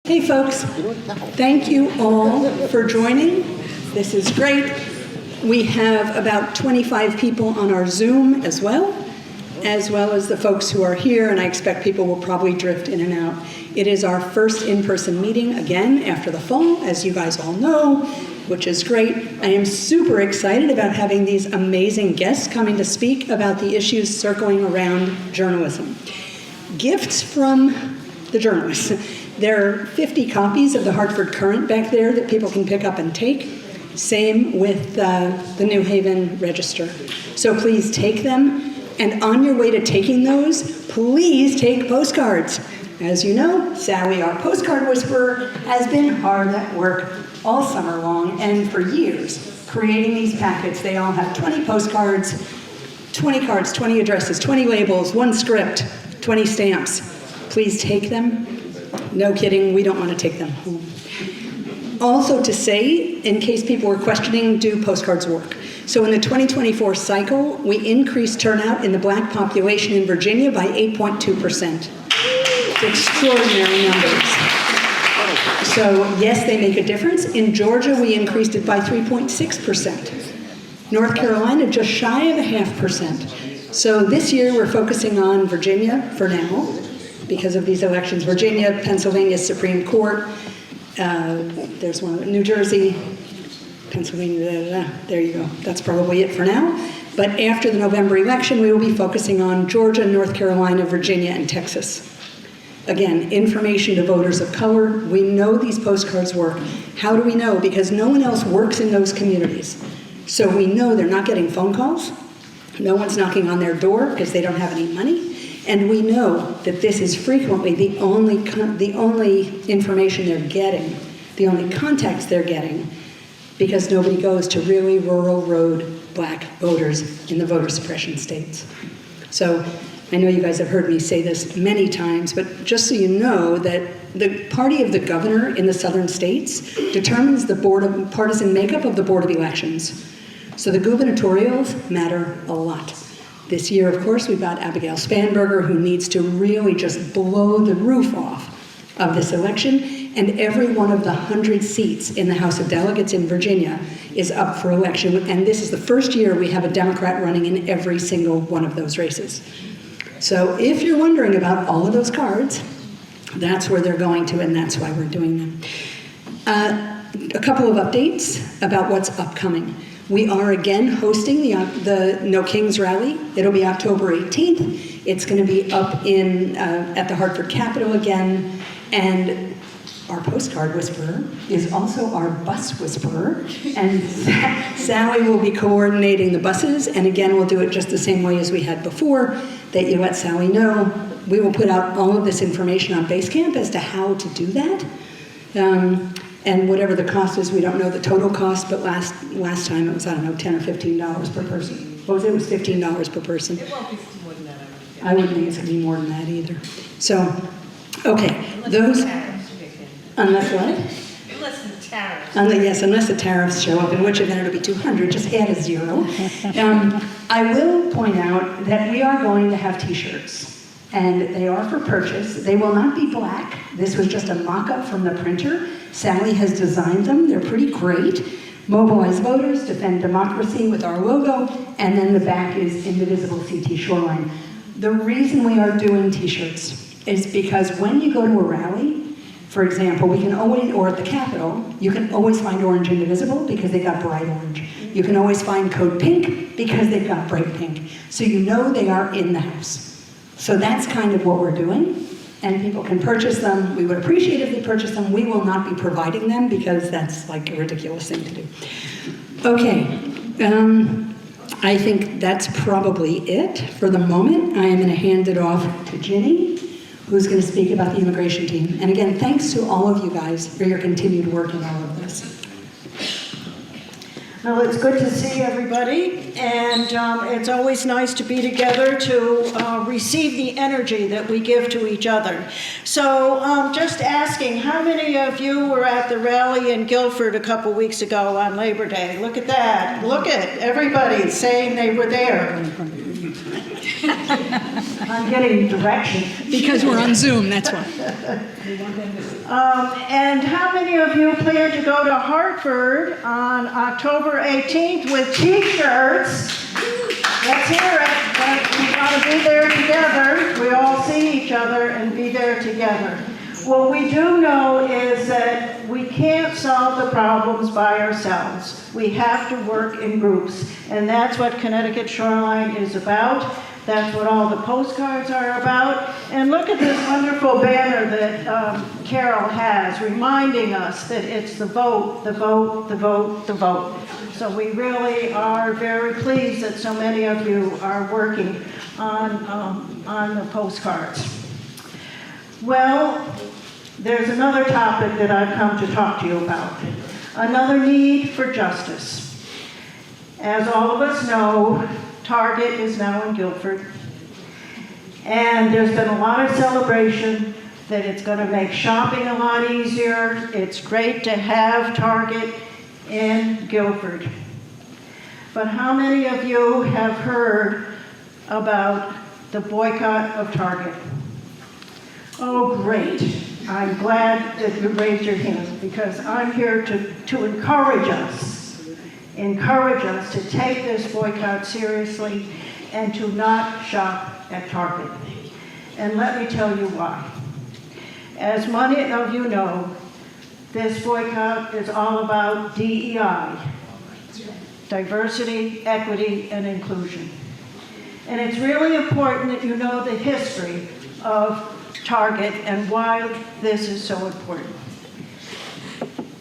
Hey folks, thank you all for joining. This is great. We have about 25 people on our Zoom as well as the folks who are here, and I expect people will probably drift in and out. It is our first in-person meeting again after the fall, as you guys all know, which is great. I am super excited about having these amazing guests coming to speak about the issues circling around journalism. Gifts from the journalists. There are 50 copies of the Hartford Courant back there that people can pick up and take. Same with the New Haven Register. So please take them. And on your way to taking those, please take postcards. As you know, Sally, our postcard whisperer, has been hard at work all summer long and for years creating these packets. They all have 20 postcards, 20 cards, 20 addresses, 20 labels, 1 script, 20 stamps. Please take them. No kidding, we don't want to take them home. Also to say, in case people were questioning, do postcards work? So in the 2024 cycle, we increased turnout in the Black population in Virginia by 8.2%. Extraordinary numbers. So yes, they make a difference. In Georgia, we increased it by 3.6%. North Carolina, just shy of 0.5%. So this year, we're focusing on Virginia for now, because of these elections. Virginia, Pennsylvania Supreme Court, there's one, New Jersey, Pennsylvania, there you go. That's probably it for now. But after the November election, we will be focusing on Georgia, North Carolina, Virginia, and Texas. Again, information to voters of color. We know these postcards work. How do we know? Because no one else works in those communities. So we know they're not getting phone calls. No one's knocking on their door because they don't have any money. And we know that this is frequently the only information they're getting, the only contacts they're getting, because nobody goes to really rural road Black voters in the voter suppression states. So I know you guys have heard me say this many times, but just so you know that the party of the governor in the southern states determines the partisan makeup of the Board of Elections. So the gubernatorials matter a lot. This year, of course, we've got Abigail Spanberger, who needs to really just blow the roof off of this election. And every one of the 100 seats in the House of Delegates in Virginia is up for election. And this is the first year we have a Democrat running in every single one of those races. So if you're wondering about all of those cards, that's where they're going to, and that's why we're doing them. A couple of updates about what's upcoming. We are again hosting the No Kings Rally. It'll be October 18th. It's going to be up at the Hartford Capitol again. And our postcard whisperer is also our bus whisperer. And Sally will be coordinating the buses. And again, we'll do it just the same way as we had before, that you let Sally know. We will put out all of this information on Basecamp as to how to do that. And whatever the cost is, we don't know the total cost, but last time it was, I don't know, $10 or $15 per person. What was it? It was $15 per person. It won't be more than that. I wouldn't think it's going to be more than that either. So, okay. Unless the tariffs kick in. Unless what? Unless the tariffs. Yes, unless the tariffs show up, in which event it'll be 200, just add a 0. I will point out that we are going to have t-shirts. And they are for purchase. They will not be black. This was just a mock-up from the printer. Sally has designed them. They're pretty great. Mobilize voters, defend democracy with our logo, and then the back is Indivisible CT Shoreline. The reason we are doing t-shirts is because when you go to a rally, for example, we can always, or at the Capitol, you can always find Orange Indivisible because they got bright orange. You can always find Code Pink because they've got bright pink. So you know they are in the house. So that's kind of what we're doing, and people can purchase them. We would appreciate if they purchase them. We will not be providing them because that's like a ridiculous thing to do. Okay, I think that's probably it for the moment. I am going to hand it off to Ginny, who's going to speak about the immigration team. And again, thanks to all of you guys for your continued work in all of this. Well, it's good to see everybody, and it's always nice to be together to receive the energy that we give to each other. So just asking, how many of you were at the rally in Guilford a couple weeks ago on Labor Day? Look at that. Look at everybody saying they were there. I'm getting direction. Because we're on Zoom, that's why. And how many of you plan to go to Hartford on October 18th with T-shirts? Let's hear it. But we got to be there together. We all see each other and be there together. What we do know is that we can't solve the problems by ourselves. We have to work in groups. And that's what Connecticut Shoreline is about. That's what all the postcards are about. And look at this wonderful banner that Carol has, reminding us that it's the vote, the vote, the vote, the vote. So we really are very pleased that so many of you are working on the postcards. Well, there's another topic that I've come to talk to you about. Another need for justice. As all of us know, Target is now in Guilford. And there's been a lot of celebration that it's going to make shopping a lot easier. It's great to have Target in Guilford. But how many of you have heard about the boycott of Target? Oh, great. I'm glad that you raised your hand because I'm here to encourage us to take this boycott seriously and to not shop at Target. And let me tell you why. As many of you know, this boycott is all about DEI, diversity, equity, and inclusion. And it's really important that you know the history of Target and why this is so important.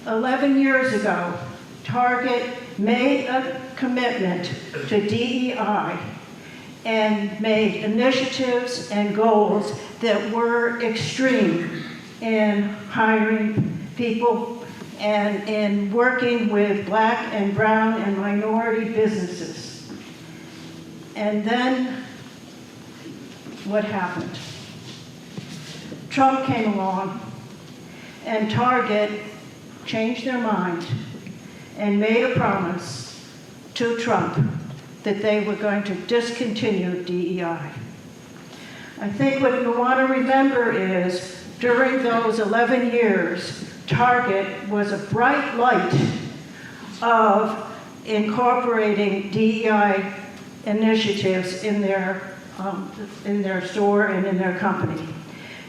11 years ago, Target made a commitment to DEI and made initiatives and goals that were extreme in hiring people and in working with Black and brown and minority businesses. And then what happened? Trump came along and Target changed their mind and made a promise to Trump that they were going to discontinue DEI. I think what you want to remember is during those 11 years, Target was a bright light of incorporating DEI initiatives in their store and in their company.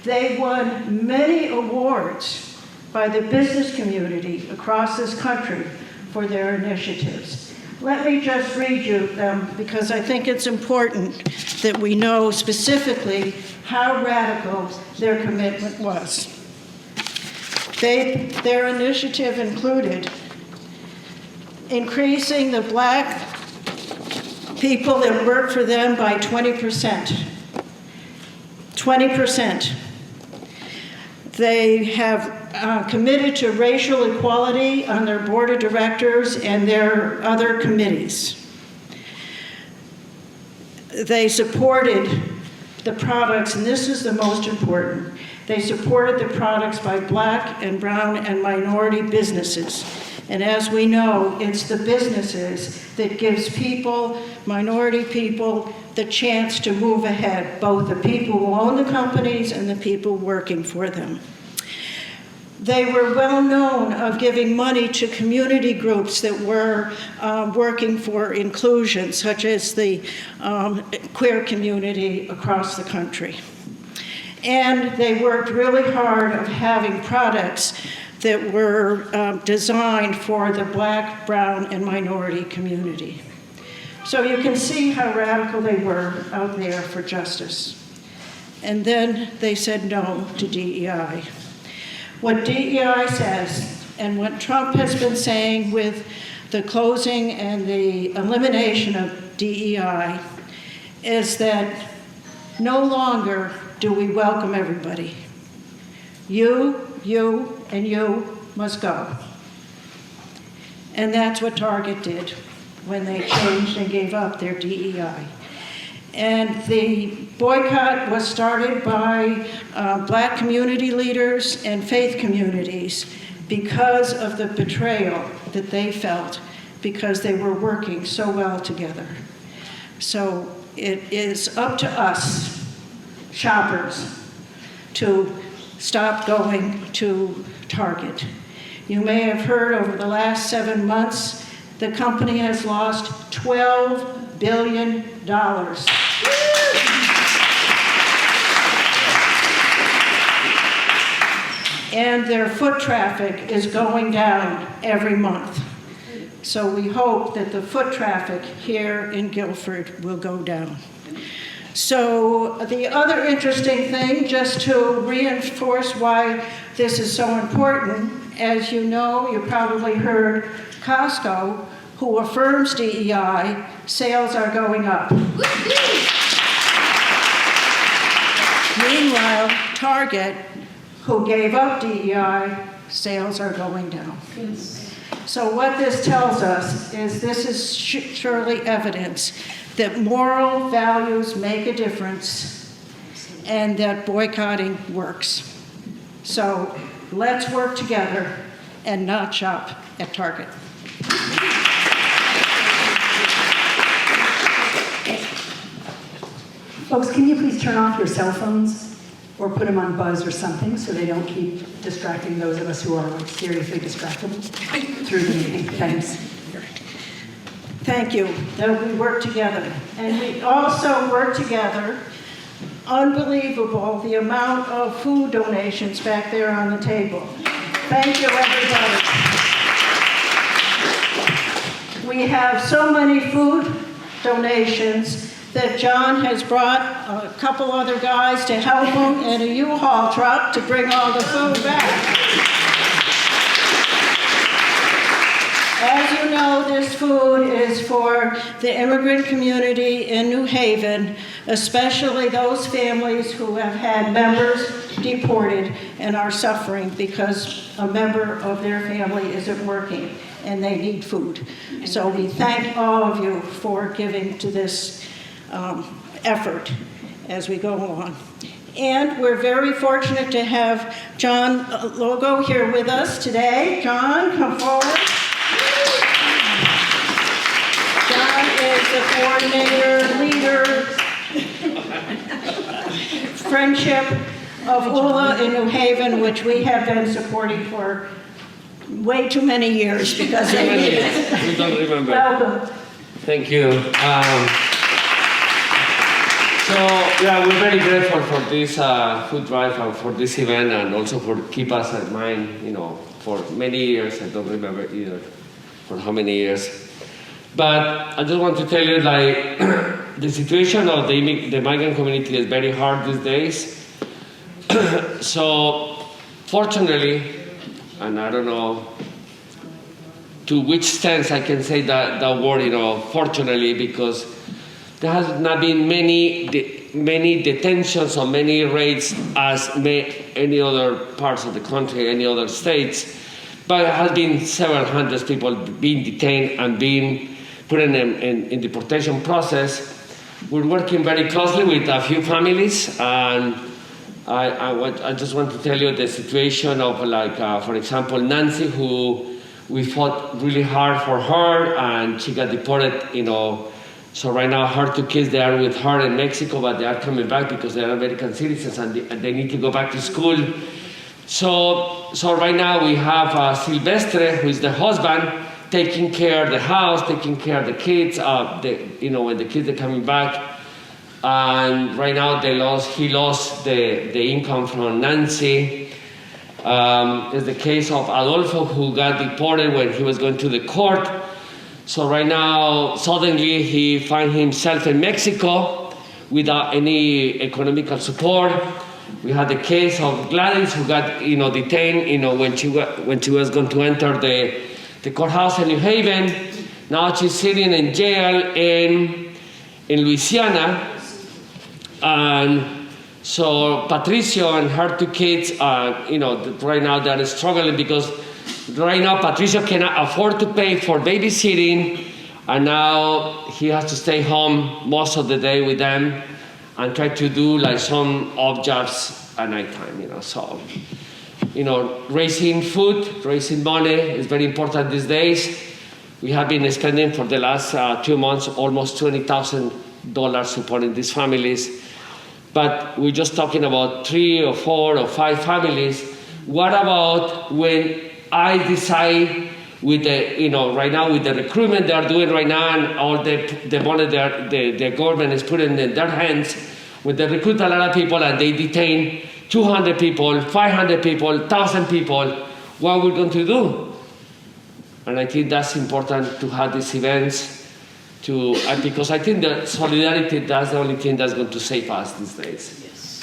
They won many awards by the business community across this country for their initiatives. Let me just read you them because I think it's important that we know specifically how radical their commitment was. Their initiative included increasing the Black people that work for them by 20%. 20%. They have committed to racial equality on their board of directors and their other committees. They supported the products, and this is the most important, they supported the products by Black and brown and minority businesses. And as we know, it's the businesses that gives people, minority people, the chance to move ahead, both the people who own the companies and the people working for them. They were well known of giving money to community groups that were working for inclusion, such as the queer community across the country. And they worked really hard of having products that were designed for the Black, brown, and minority community. So you can see how radical they were out there for justice. And then they said no to DEI. What DEI says, and what Trump has been saying with the closing and the elimination of DEI, is that no longer do we welcome everybody. You, and you must go. And that's what Target did when they changed and gave up their DEI. And the boycott was started by Black community leaders and faith communities because of the betrayal that they felt because they were working so well together. So it is up to us shoppers to stop going to Target. You may have heard over the last 7 months, the company has lost $12 billion. And their foot traffic is going down every month. So we hope that the foot traffic here in Guilford will go down. So the other interesting thing, just to reinforce why this is so important, as you know, you probably heard Costco, who affirms DEI, sales are going up. Meanwhile, Target, who gave up DEI, sales are going down. So what this tells us is this is surely evidence that moral values make a difference and that boycotting works. So let's work together and not shop at Target. Folks, can you please turn off your cell phones or put them on buzz or something so they don't keep distracting those of us who are like seriously distractible through the meeting? Thanks. Thank you, that we work together. And we also work together. Unbelievable, the amount of food donations back there on the table. Thank you, everybody. We have so many food donations that John has brought a couple other guys to help him in a U-Haul truck to bring all the food back. As you know, this food is for the immigrant community in New Haven, especially those families who have had members deported and are suffering because a member of their family isn't working and they need food. So we thank all of you for giving to this effort as we go along. And we're very fortunate to have John Logo here with us today. John, come forward. John is the coordinator, leader, friendship of ULA in New Haven, which we have been supporting for way too many years because they need it. We don't remember. Welcome. Thank you. So yeah, we're very grateful for this food drive and for this event, and also for keep us in mind, for many years. I don't remember either for how many years. But I just want to tell you, the situation of the migrant community is very hard these days. So fortunately, and I don't know to which stance I can say that word, fortunately, because there has not been many detentions or many raids as any other parts of the country, any other states, but there has been several hundred people being detained and being put in deportation process. We're working very closely with a few families, and I just want to tell you the situation of, for example, Nancy, who we fought really hard for her, and she got deported, So right now, her two kids, they are with her in Mexico, but they are coming back because they are American citizens and they need to go back to school. So right now we have Silvestre, who is the husband, taking care of the house, taking care of the kids. When the kids are coming back, and right now he lost the income from Nancy. It's the case of Adolfo, who got deported when he was going to the court. So right now, suddenly he finds himself in Mexico without any economical support. We had the case of Gladys, who got detained when she was going to enter the courthouse in New Haven. Now she's sitting in jail in Louisiana, and so Patricio and her two kids, right now they're struggling because right now Patricio cannot afford to pay for babysitting, and now he has to stay home most of the day with them and try to do some odd jobs at nighttime. So raising food, raising money is very important these days. We have been spending for the last 2 months almost $20,000 supporting these families. but we're just talking about 3 or 4 or 5 families. What about when I decide with the, right now with the recruitment they are doing right now and all the money the government is putting in their hands, when they recruit a lot of people and they detain 200 people, 500 people, 1,000 people, what are we going to do? And I think that's important to have these events because I think that solidarity, that's the only thing that's going to save us these days. Yes.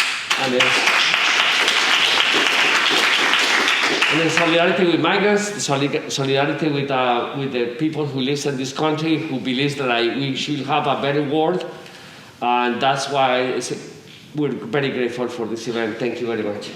And then solidarity with migrants, solidarity with the people who live in this country, who believes that we should have a better world. And that's why we're very grateful for this event. Thank you very much.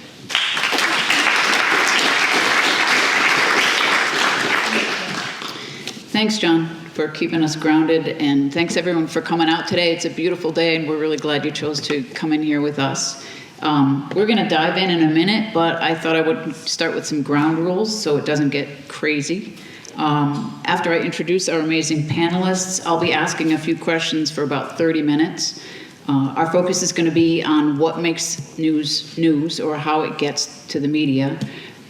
Thanks, John, for keeping us grounded, and thanks everyone for coming out today. It's a beautiful day, and we're really glad you chose to come in here with us. We're going to dive in a minute, but I thought I would start with some ground rules so it doesn't get crazy. After I introduce our amazing panelists, I'll be asking a few questions for about 30 minutes. Our focus is going to be on what makes news or how it gets to the media,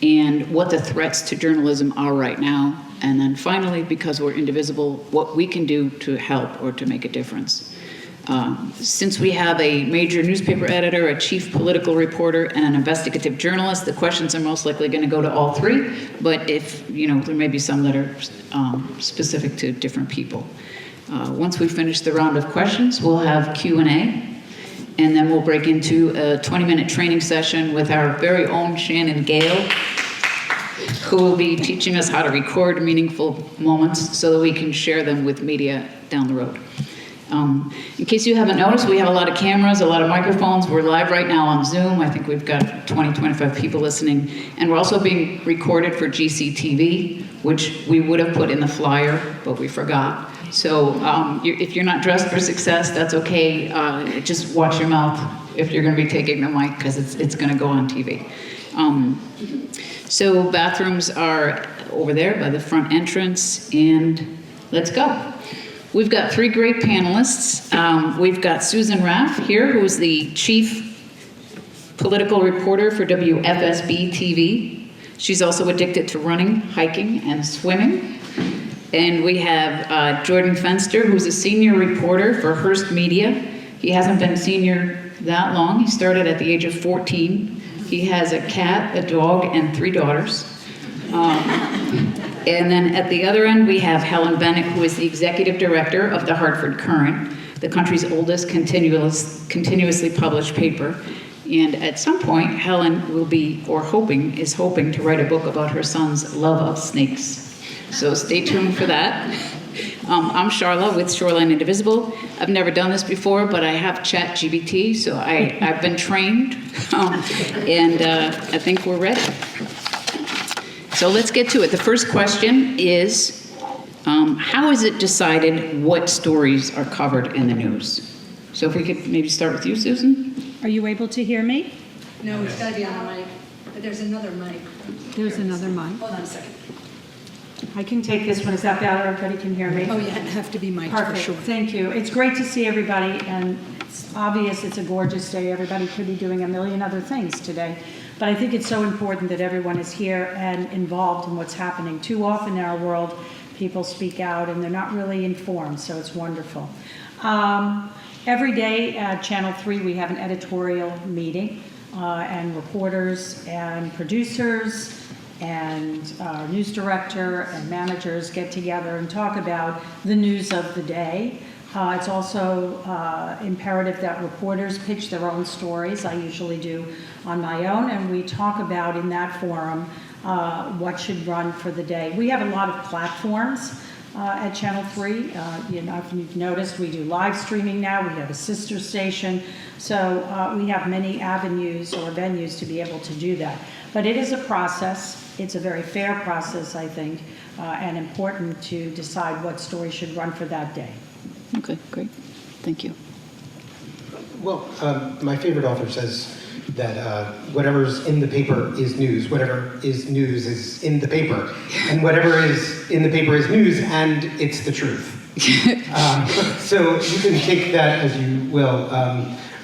and what the threats to journalism are right now. And then finally, because we're indivisible, what we can do to help or to make a difference. Since we have a major newspaper editor, a chief political reporter, and an investigative journalist, the questions are most likely going to go to all three, but if, there may be some that are specific to different people. Once we finish the round of questions, we'll have Q&A, and then we'll break into a 20-minute training session with our very own Shannon Gale, who will be teaching us how to record meaningful moments so that we can share them with media down the road. In case you haven't noticed, we have a lot of cameras, a lot of microphones. We're live right now on Zoom. I think we've got 20, 25 people listening. And we're also being recorded for GCTV, which we would have put in the flyer, but we forgot. So if you're not dressed for success, that's okay. Just watch your mouth if you're going to be taking the mic, because it's going to go on TV. So bathrooms are over there by the front entrance, and let's go. We've got 3 great panelists. We've got Susan Raff here, who is the chief political reporter for WFSB TV. She's also addicted to running, hiking, and swimming. And we have Jordan Fenster, who's a senior reporter for Hearst Media. He hasn't been senior that long. He started at the age of 14. He has a cat, a dog, and 3 daughters. And then at the other end, we have Helen Bennett, who is the executive director of the Hartford Courant, the country's oldest continuously published paper. And at some point, Helen will be, is hoping to write a book about her son's love of snakes. So stay tuned for that. I'm Charla with Shoreline Indivisible. I've never done this before, but I have ChatGPT, so I've been trained, and I think we're ready. So let's get to it. The first question is, how is it decided what stories are covered in the news? So if we could maybe start with you, Susan. Are you able to hear me? No, it's got to be on the mic. But there's another mic. There's another mic. Hold on a second. I can take this one. Is that better? Everybody can hear me? Oh, yeah, it'd have to be mic'd for Perfect. sure. Thank you. It's great to see everybody, and it's obvious it's a gorgeous day. Everybody could be doing a million other things today. But I think it's so important that everyone is here and involved in what's happening. Too often in our world, people speak out and they're not really informed, so it's wonderful. Every day at Channel 3, we have an editorial meeting, and reporters and producers and our news director and managers get together and talk about the news of the day. It's also imperative that reporters pitch their own stories. I usually do on my own, and we talk about in that forum what should run for the day. We have a lot of platforms at Channel 3. If you've noticed, we do live streaming now. We have a sister station. So we have many avenues or venues to be able to do that. But it is a process. It's a very fair process, I think, and important to decide what story should run for that day. Okay, great. Thank you. Well, my favorite author says that whatever's in the paper is news. Whatever is news is in the paper. And whatever is in the paper is news, and it's the truth. So you can take that as you will.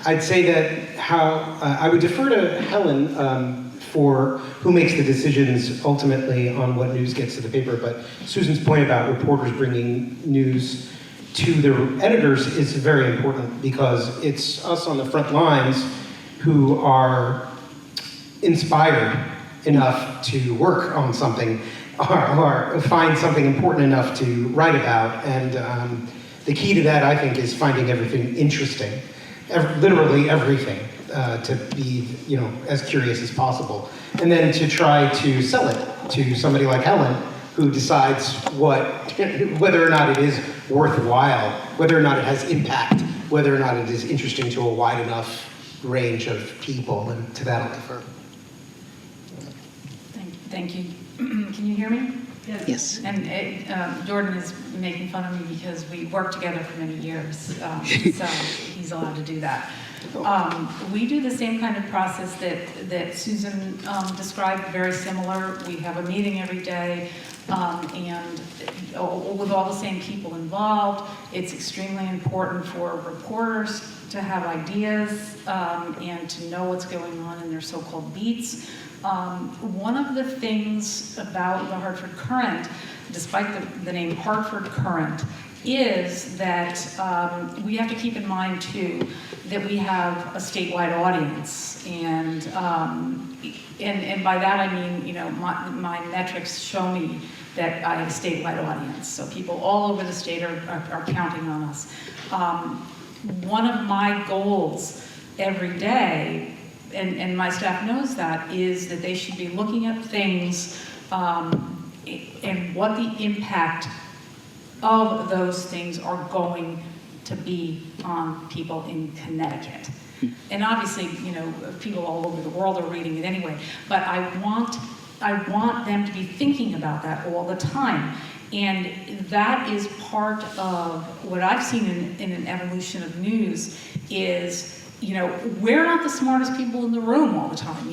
I'd say that how I would defer to Helen for who makes the decisions ultimately on what news gets to the paper, but Susan's point about reporters bringing news to their editors is very important, because it's us on the front lines who are inspired enough to work on something, or find something important enough to write about. And the key to that, I think, is finding everything interesting, literally everything, to be, as curious as possible, and then to try to sell it to somebody like Helen, who decides whether or not it is worthwhile, whether or not it has impact, whether or not it is interesting to a wide enough range of people, and to that I'll defer. Thank you. Can you hear me? Yes. And Jordan is making fun of me because we worked together for many years, so he's allowed to do that. We do the same kind of process that Susan described, very similar. We have a meeting every day, and with all the same people involved. It's extremely important for reporters to have ideas and to know what's going on in their so-called beats. One of the things about the Hartford Courant, despite the name Hartford Courant, is that we have to keep in mind, too, that we have a statewide audience. And by that I mean, my metrics show me that I have a statewide audience. So people all over the state are counting on us. One of my goals every day, and my staff knows that, is that they should be looking at things and what the impact of those things are going to be on people in Connecticut. And obviously, people all over the world are reading it anyway, but I want them to be thinking about that all the time. And that is part of what I've seen in an evolution of news is, we're not the smartest people in the room all the time,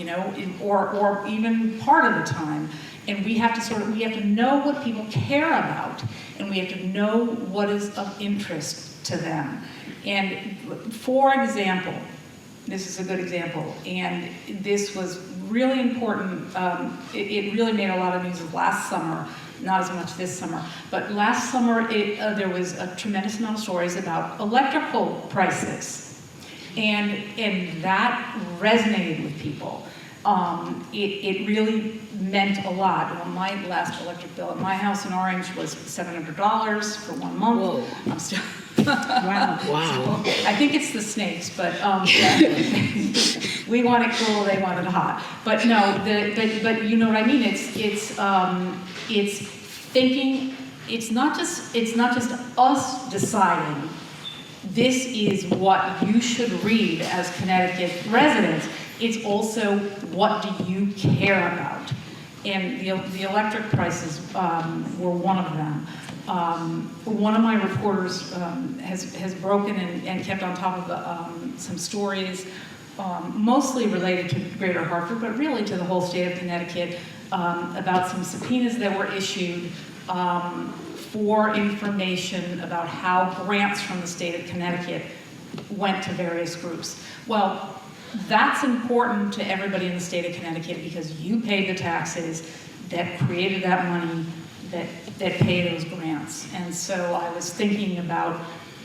or even part of the time. And we have to know what people care about, and we have to know what is of interest to them. And for example, this is a good example, and this was really important. It really made a lot of news last summer, not as much this summer, but last summer there was a tremendous amount of stories about electrical prices. And that resonated with people. It really meant a lot. Well, my last electric bill at my house in Orange was $700 for 1 month. Whoa. I'm still. Wow. Wow. I think it's the snakes, but we want it cool, they want it hot. But no, but you know what I mean. It's thinking. It's not just us deciding this is what you should read as Connecticut residents. It's also what do you care about, and the electric prices were one of them. One of my reporters has broken and kept on top of some stories, mostly related to Greater Hartford, but really to the whole state of Connecticut, about some subpoenas that were issued for information about how grants from the state of Connecticut went to various groups. Well, that's important to everybody in the state of Connecticut because you paid the taxes that created that money that pay those grants. And so I was thinking about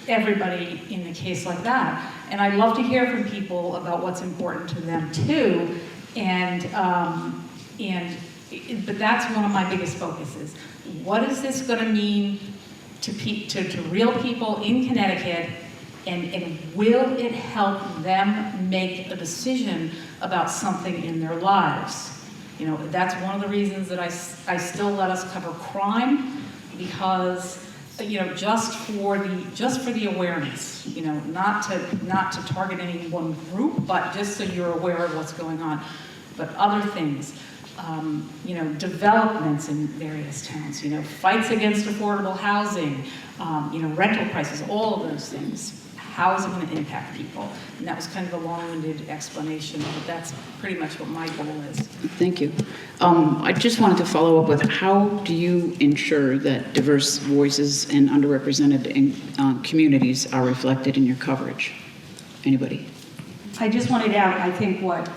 everybody in a case like that. And I'd love to hear from people about what's important to them too. But that's one of my biggest focuses. What is this going to mean to real people in Connecticut, and will it help them make a decision about something in their lives? That's one of the reasons that I still let us cover crime, because just for the awareness, not to target any one group, but just so you're aware of what's going on. But other things, developments in various towns, fights against affordable housing, rental prices, all of those things. How is it going to impact people? And that was kind of a long-winded explanation, but that's pretty much what my goal is. Thank you. I just wanted to follow up with, how do you ensure that diverse voices and underrepresented communities are reflected in your coverage? Anybody? I just wanted to add, I think what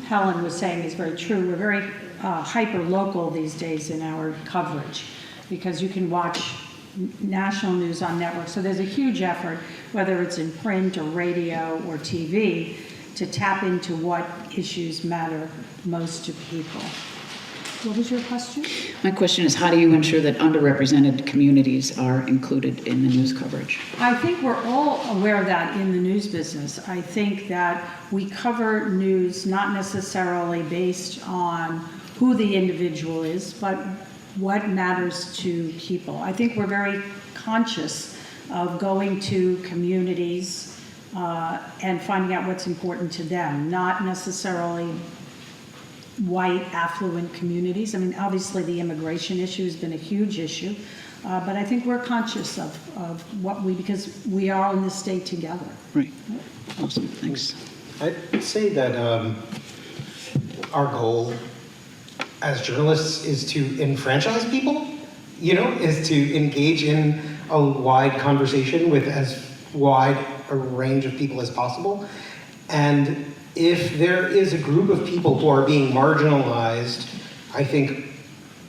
Helen was saying is very true. We're very hyper-local these days in our coverage because you can watch national news on networks. So there's a huge effort, whether it's in print or radio or TV, to tap into what issues matter most to people. What was your question? My question is, how do you ensure that underrepresented communities are included in the news coverage? I think we're all aware of that in the news business. I think that we cover news not necessarily based on who the individual is, but what matters to people. I think we're very conscious of going to communities and finding out what's important to them, not necessarily white, affluent communities. I mean, obviously the immigration issue has been a huge issue, but I think we're conscious of what because we are in this state together. Right. Awesome. Thanks. I'd say that our goal as journalists is to enfranchise people, is to engage in a wide conversation with as wide a range of people as possible. And if there is a group of people who are being marginalized, I think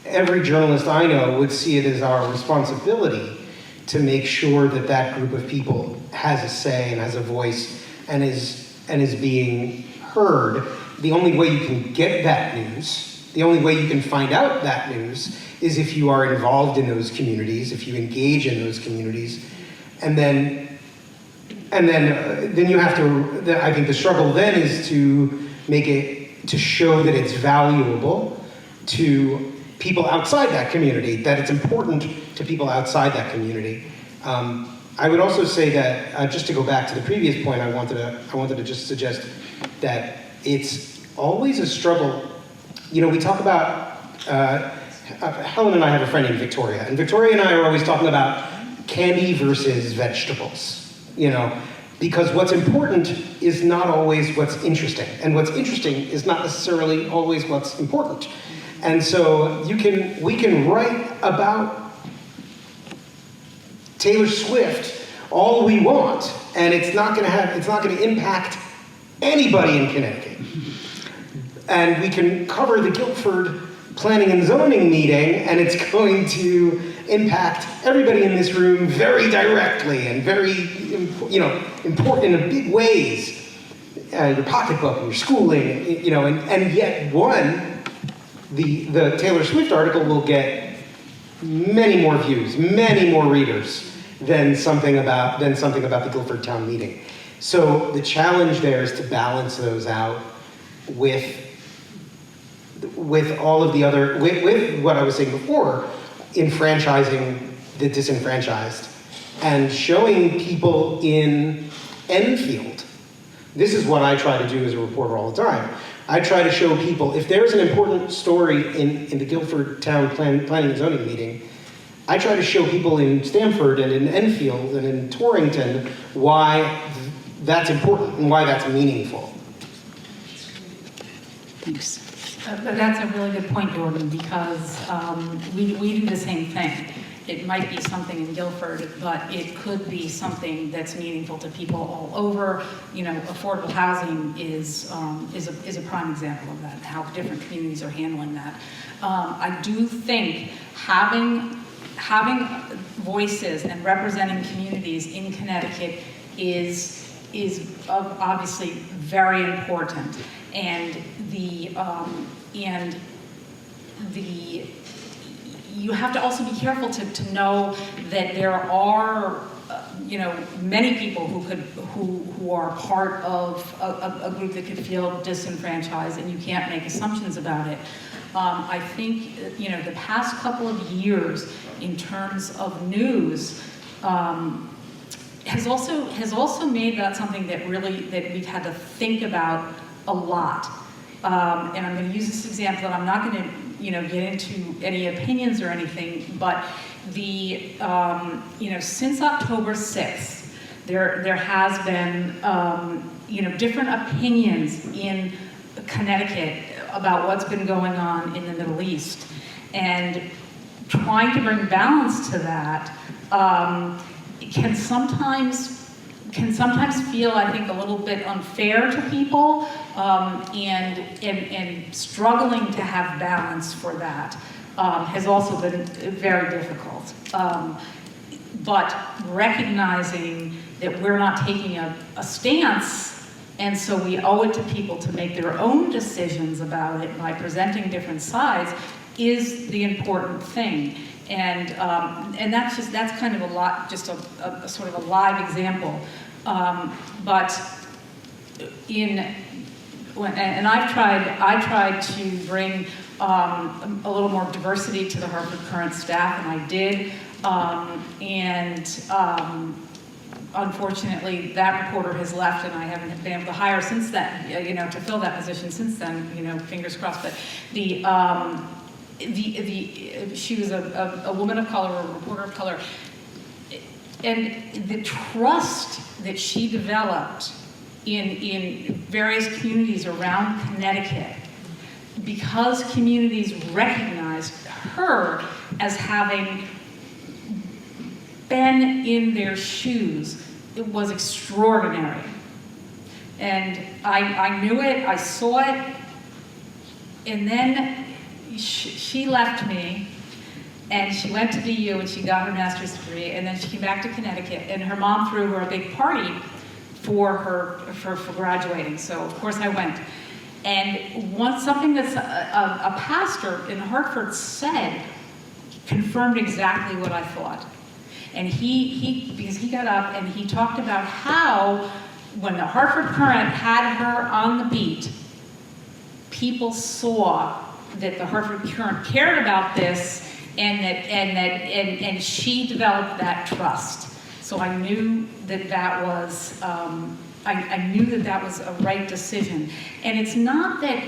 every journalist I know would see it as our responsibility to make sure that that group of people has a say and has a voice and is being heard. The only way you can get that news, the only way you can find out that news is if you are involved in those communities, if you engage in those communities, and then you have to, I think the struggle then is to make it, to show that it's valuable to people outside that community, that it's important to people outside that community. I would also say that, just to go back to the previous point, I wanted to just suggest that it's always a struggle. We talk about, Helen and I have a friend named Victoria, and Victoria and I are always talking about candy versus vegetables. Because what's important is not always what's interesting, and what's interesting is not necessarily always what's important. And so we can write about Taylor Swift all we want, and it's not going to impact anybody in Connecticut. And we can cover the Guilford Planning and Zoning meeting, and it's going to impact everybody in this room very directly and very, important in big ways. Your pocketbook and your schooling, and yet the Taylor Swift article will get many more views, many more readers than something about the Guilford Town Meeting. So the challenge there is to balance those out with all of the other, with what I was saying before, enfranchising the disenfranchised and showing people in Enfield. This is what I try to do as a reporter all the time. I try to show people, if there's an important story in the Guilford Town Planning and Zoning meeting, I try to show people in Stamford and in Enfield and in Torrington why that's important and why that's meaningful. Thanks. But that's a really good point, Jordan, because we do the same thing. It might be something in Guilford, but it could be something that's meaningful to people all over. Affordable housing is a prime example of that, how different communities are handling that. I do think having voices and representing communities in Connecticut is obviously very important. And you have to also be careful to know that there are many people who are part of a group that could feel disenfranchised, and you can't make assumptions about it. I think the past couple of years in terms of news has also made that something that we've had to think about a lot. And I'm going to use this example, and I'm not going to get into any opinions or anything, but since October 6th, there has been different opinions in Connecticut about what's been going on in the Middle East, and trying to bring balance to that can sometimes can sometimes feel, I think, a little bit unfair to people, and struggling to have balance for that has also been very difficult. But recognizing that we're not taking a stance, and so we owe it to people to make their own decisions about it by presenting different sides, is the important thing. And that's kind of a lot, just a sort of a live example. But I tried to bring a little more diversity to the Hartford Courant staff, and I did. Unfortunately, that reporter has left, and I haven't been able to hire since then, to fill that position since then, fingers crossed. But she was a woman of color, a reporter of color, and the trust that she developed in various communities around Connecticut, because communities recognized her as having been in their shoes, it was extraordinary. And I knew it, I saw it, and then she left me, and she went to BU and she got her master's degree, and then she came back to Connecticut, and her mom threw her a big party for graduating, so of course I went. And something that a pastor in Hartford said confirmed exactly what I thought. And because he got up and he talked about how when the Hartford Courant had her on the beat, people saw that the Hartford Courant cared about this, and she developed that trust. So I knew that was I knew that was a right decision. And it's not that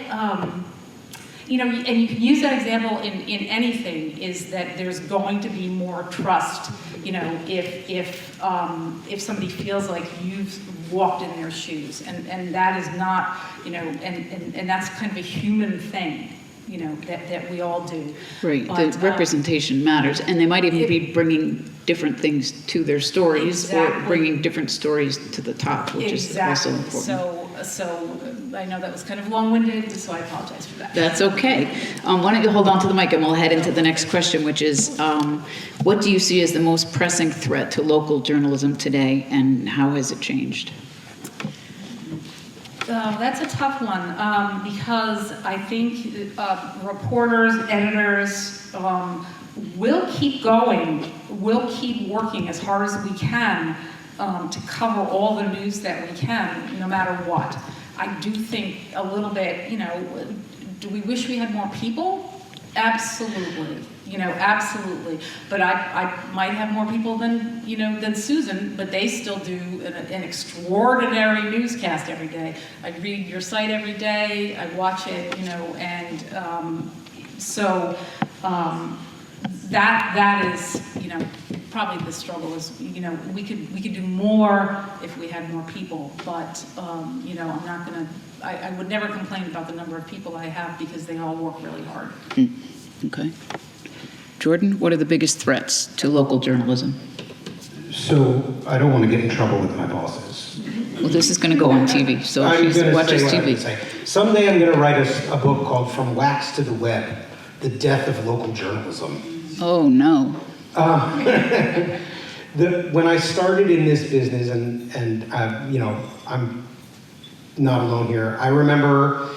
and you can use that example in anything, is that there's going to be more trust, if somebody feels like you've walked in their shoes, and that is not, and that's kind of a human thing, that we all do. Right, But, the representation matters, and they might even be bringing different things to their stories, or Exactly. bringing different stories to the top, which is also important. So I know that was kind of long-winded, so I apologize for that. That's okay. Why don't you hold on to the mic and we'll head into the next question, which is, what do you see as the most pressing threat to local journalism today, and how has it changed? That's a tough one, because I think reporters, editors will keep going, will keep working as hard as we can to cover all the news that we can, no matter what. I do think a little bit, do we wish we had more people? Absolutely, absolutely. But I might have more people than Susan, but they still do an extraordinary newscast every day. I read your site every day, I watch it, and so that is, probably the struggle is, we could do more if we had more people, but, I'm not gonna, I would never complain about the number of people I have, because they all work really hard. Okay. Jordan, what are the biggest threats to local journalism? So I don't want to get in trouble with my bosses. Well, this is going to go on TV, so I'm she gonna watches say what I'm TV. gonna say. Someday I'm going to write a book called From Wax to the Web, The Death of Local Journalism. Oh, no. When I started in this business, and I'm not alone here, I remember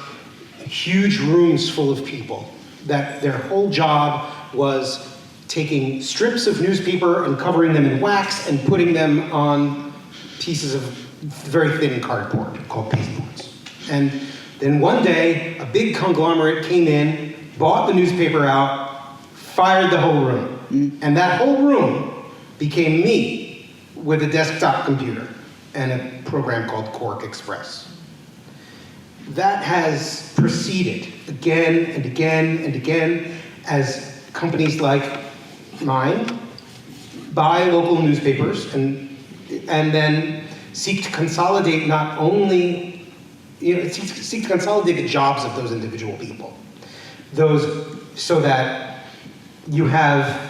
huge rooms full of people that their whole job was taking strips of newspaper and covering them in wax and putting them on pieces of very thin cardboard called pasteboards. And then one day, a big conglomerate came in, bought the newspaper out, fired the whole room. And that whole room became me with a desktop computer and a program called Quark Express. That has proceeded again and again and again as companies like mine buy local newspapers and then seek to consolidate not only, seek to consolidate the jobs of those individual people. So that you have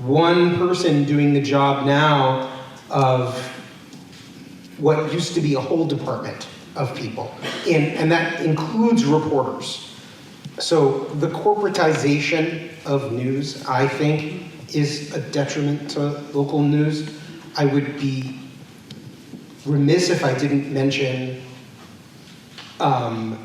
one person doing the job now of what used to be a whole department of people, and that includes reporters. So the corporatization of news, I think, is a detriment to local news. I would be remiss if I didn't mention, I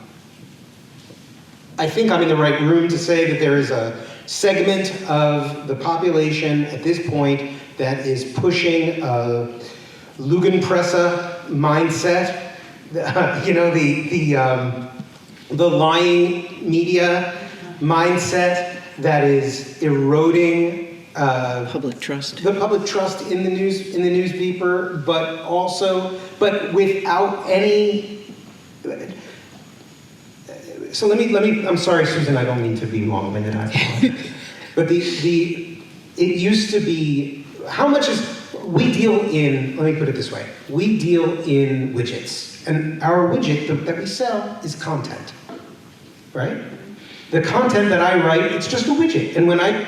think I'm in the right room to say that there is a segment of the population at this point that is pushing a Lugenpresse mindset, the lying media mindset that is eroding Public trust. the public trust in the newspaper, but without any. So let me. I'm sorry, Susan. I don't mean to be long-winded. I apologize. But it used to be, how much is, we deal in, let me put it this way, we deal in widgets, and our widget that we sell is content, right? The content that I write, it's just a widget, and when I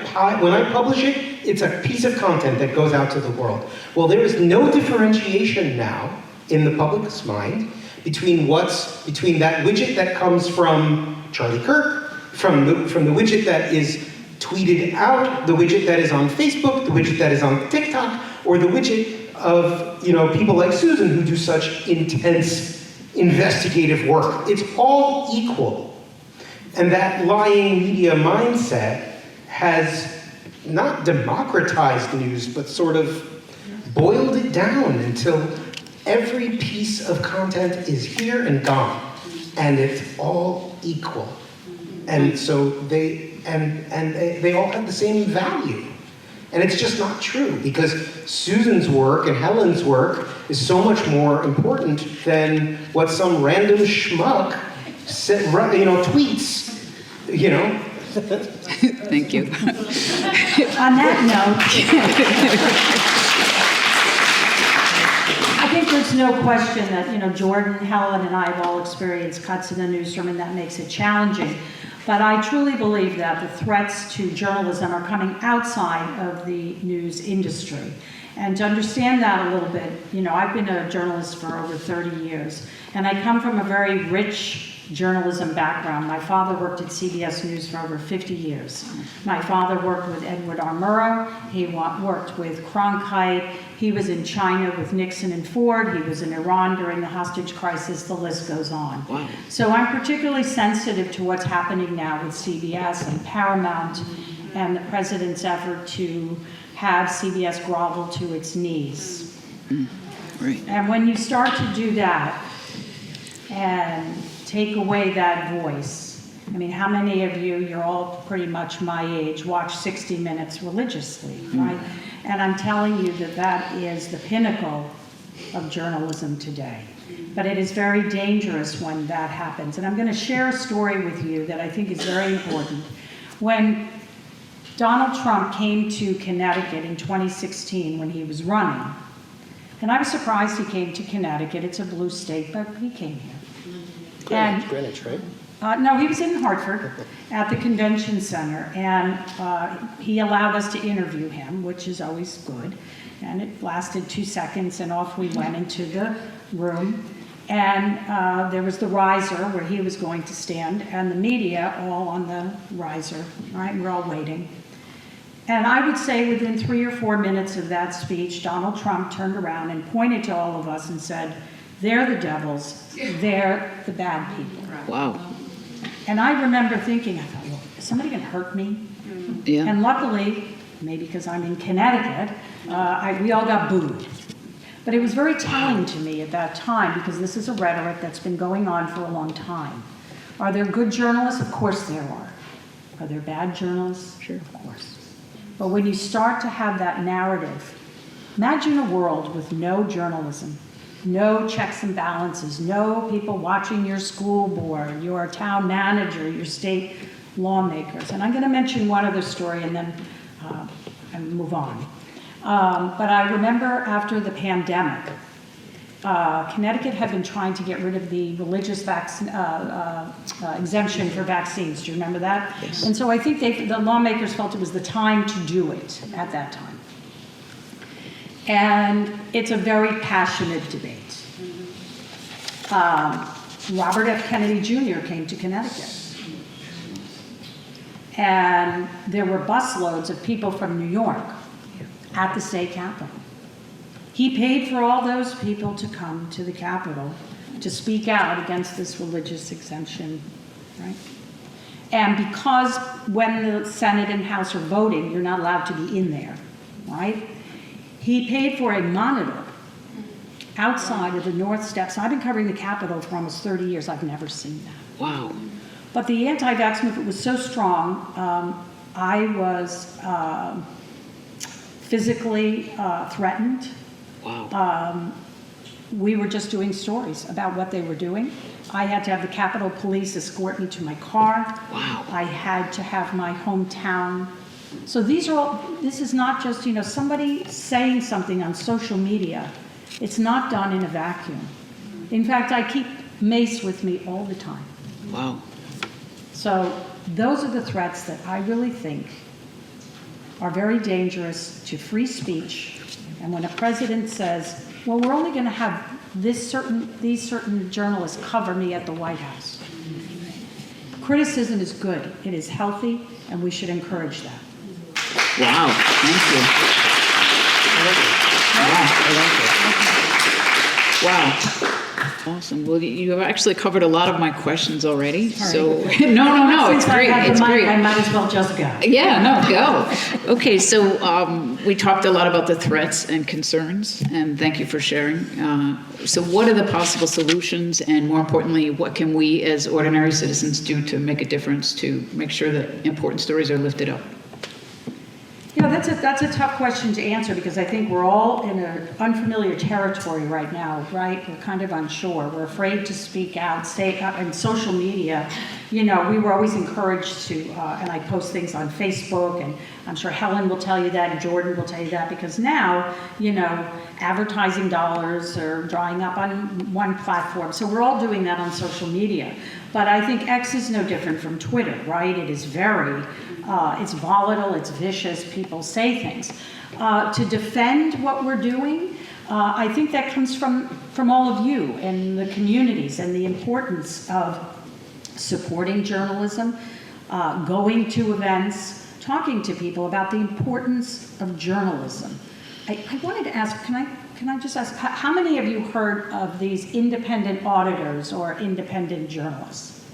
publish it, it's a piece of content that goes out to the world. Well, there is no differentiation now in the public's mind between that widget that comes from Charlie Kirk, from the widget that is tweeted out, the widget that is on Facebook, the widget that is on TikTok, or the widget of people like Susan who do such intense investigative work. It's all equal. And that lying media mindset has not democratized news, but sort of boiled it down until every piece of content is here and gone, and it's all equal. And so they all have the same value. And it's just not true, because Susan's work and Helen's work is so much more important than what some random schmuck tweets, Thank you. On that note, I think there's no question that, Jordan, Helen, and I have all experienced cuts in the newsroom, and that makes it challenging. But I truly believe that the threats to journalism are coming outside of the news industry. And to understand that a little bit, I've been a journalist for over 30 years, and I come from a very rich journalism background. My father worked at CBS News for over 50 years. My father worked with Edward R. Murrow. He worked with Cronkite. He was in China with Nixon and Ford. He was in Iran during the hostage crisis. The list goes on. Wow. So I'm particularly sensitive to what's happening now with CBS and Paramount and the president's effort to have CBS grovel to its knees. Right. And when you start to do that and take away that voice, how many of you're all pretty much my age, watch 60 Minutes religiously, right? And I'm telling you that is the pinnacle of journalism today. But it is very dangerous when that happens. And I'm going to share a story with you that I think is very important. When Donald Trump came to Connecticut in 2016 when he was running, and I was surprised he came to Connecticut. It's a blue state, but he came here. Greenwich, right? No, he was in Hartford at the convention center, and he allowed us to interview him, which is always good. And it lasted 2 seconds, and off we went into the room. And there was the riser where he was going to stand, and the media all on the riser, right? We're all waiting. And I would say within 3 or 4 minutes of that speech, Donald Trump turned around and pointed to all of us and said, "They're the devils, they're the bad people." Wow. And I remember thinking, I thought, well, is somebody going to hurt me? Yeah. And luckily, maybe because I'm in Connecticut, we all got booed. But it was very telling to me at that time, because this is a rhetoric that's been going on for a long time. Are there good journalists? Of course there are. Are there bad journalists? Sure, of course. But when you start to have that narrative, imagine a world with no journalism, no checks and balances, no people watching your school board, your town manager, your state lawmakers. And I'm going to mention one other story and then move on. But I remember after the pandemic, Connecticut had been trying to get rid of the religious exemption for vaccines. Do you remember that? Yes. And so I think the lawmakers felt it was the time to do it at that time. And it's a very passionate debate. Robert F. Kennedy Jr. came to Connecticut. And there were busloads of people from New York at the state capitol. He paid for all those people to come to the Capitol to speak out against this religious exemption, right? And because when the Senate and House are voting, you're not allowed to be in there, right? He paid for a monitor outside of the North Steps. I've been covering the Capitol for almost 30 years. I've never seen that. Wow. But the anti-vax movement was so strong, I was physically threatened. Wow. We were just doing stories about what they were doing. I had to have the Capitol Police escort me to my car. Wow. I had to have my hometown. So these are all, this is not just, somebody saying something on social media. It's not done in a vacuum. In fact, I keep mace with me all the time. Wow. So those are the threats that I really think are very dangerous to free speech. And when a president says, well, we're only going to have these certain journalists cover me at the White House. Criticism is good. It is healthy, and we should encourage that. Wow. Thank you. Wow. Awesome. Well, you have actually covered a lot of my questions already. So no, it's great. It's great. I might as well just go. Yeah, no, go. Okay, so we talked a lot about the threats and concerns, and thank you for sharing. So what are the possible solutions, and more importantly, what can we as ordinary citizens do to make a difference to make sure that important stories are lifted up? That's a tough question to answer, because I think we're all in an unfamiliar territory right now, right? We're kind of unsure. We're afraid to speak out, stay out in social media. We were always encouraged to, and I post things on Facebook, and I'm sure Helen will tell you that, and Jordan will tell you that, because now, advertising dollars are drying up on one platform. So we're all doing that on social media. But I think X is no different from Twitter, right? It is very, it's volatile, it's vicious, people say things. To defend what we're doing, I think that comes from all of you and the communities, and the importance of supporting journalism, going to events, talking to people about the importance of journalism. I wanted to ask, can I just ask, how many of you heard of these independent auditors or independent journalists?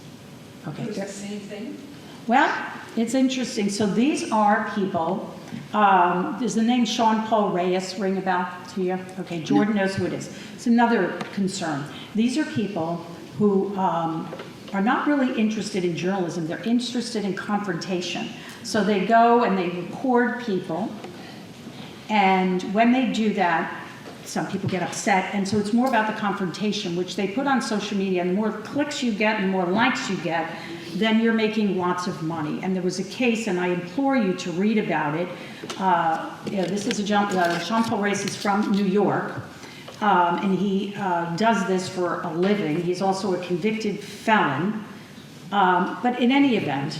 Okay. It's the same thing? Well, it's interesting. So these are people, does the name Sean Paul Reyes ring a bell to you? Okay, Jordan knows who it is. It's another concern. These are people who are not really interested in journalism. They're interested in confrontation. So they go and they record people, and when they do that, some people get upset, and so it's more about the confrontation, which they put on social media, and the more clicks you get and the more likes you get, then you're making lots of money. And there was a case, and I implore you to read about it. This is Sean Paul Reyes is from New York, and he does this for a living. He's also a convicted felon. But in any event,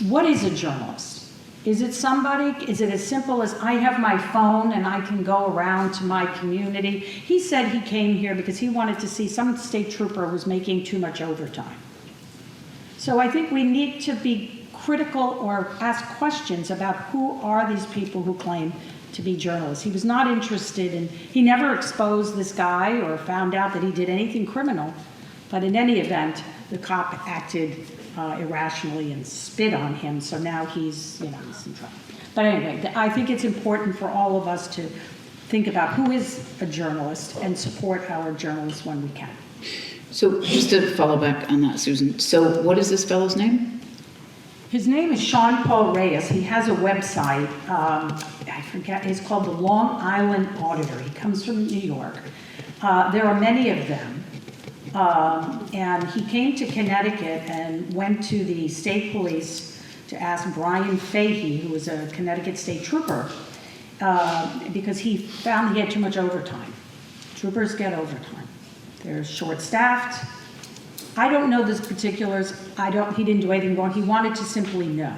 what is a journalist? Is it as simple as I have my phone and I can go around to my community? He said he came here because he wanted to see some state trooper was making too much overtime. So I think we need to be critical or ask questions about who are these people who claim to be journalists. He was not interested in, he never exposed this guy or found out that he did anything criminal. But in any event, the cop acted irrationally and spit on him, so now he's in trouble. But anyway, I think it's important for all of us to think about who is a journalist and support our journalists when we can. So just to follow back on that, Susan, so what is this fellow's name? His name is Sean Paul Reyes. He has a website, I forget, it's called the Long Island Auditor. He comes from New York. There are many of them. And he came to Connecticut and went to the state police to ask Brian Fahey, who was a Connecticut state trooper, because he found he had too much overtime. Troopers get overtime. They're short-staffed. I don't know the particulars. He didn't do anything wrong. He wanted to simply know.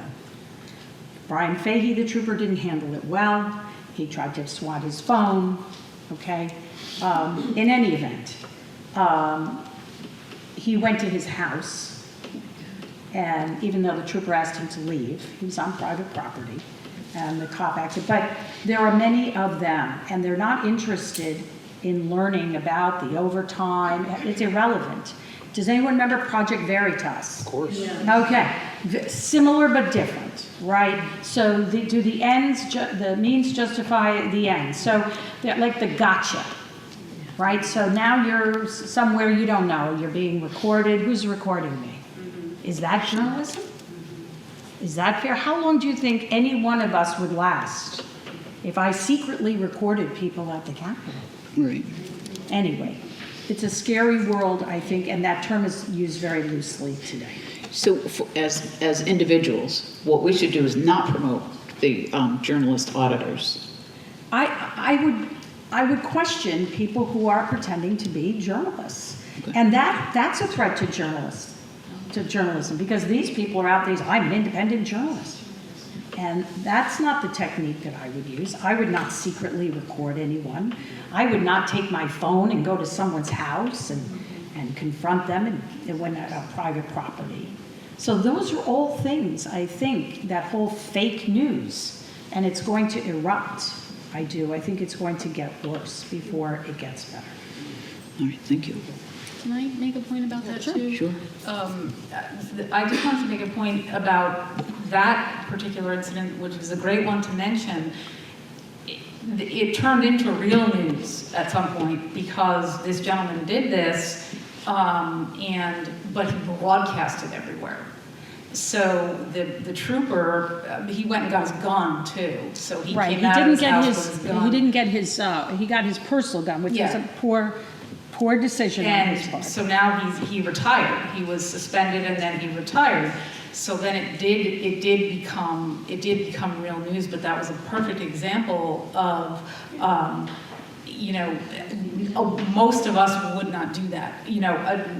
Brian Fahey, the trooper, didn't handle it well. He tried to swat his phone, okay? In any event, he went to his house, and even though the trooper asked him to leave, he was on private property, and the cop acted. But there are many of them, and they're not interested in learning about the overtime. It's irrelevant. Does anyone remember Project Veritas? Of course. Okay, similar but different, right? So do the ends, the means justify the ends? So they're like the gotcha, right? So now you're somewhere you don't know, you're being recorded. Who's recording me? Is that journalism? Is that fair? How long do you think any one of us would last if I secretly recorded people at the Capitol? Right. Anyway, it's a scary world, I think, and that term is used very loosely today. So as individuals, what we should do is not promote the journalist auditors. I would question people who are pretending to be journalists. Okay. And that's a threat to journalism, because these people are out there, I'm an independent journalist. And that's not the technique that I would use. I would not secretly record anyone. I would not take my phone and go to someone's house and confront them and when at a private property. So those are all things, I think, that whole fake news, and it's going to erupt. I think it's going to get worse before it gets better. All right, thank you. Can I make a point about that too? Sure. I just wanted to make a point about that particular incident, which is a great one to mention. It turned into real news at some point because this gentleman did this, but he broadcast it everywhere. So the trooper, he went and got his gun too. So he came out of his house with his gun. He didn't get his, he got his personal gun, which was a poor decision on his part. So now he retired. He was suspended and then he retired. So then it did become real news. But that was a perfect example of, most of us would not do that.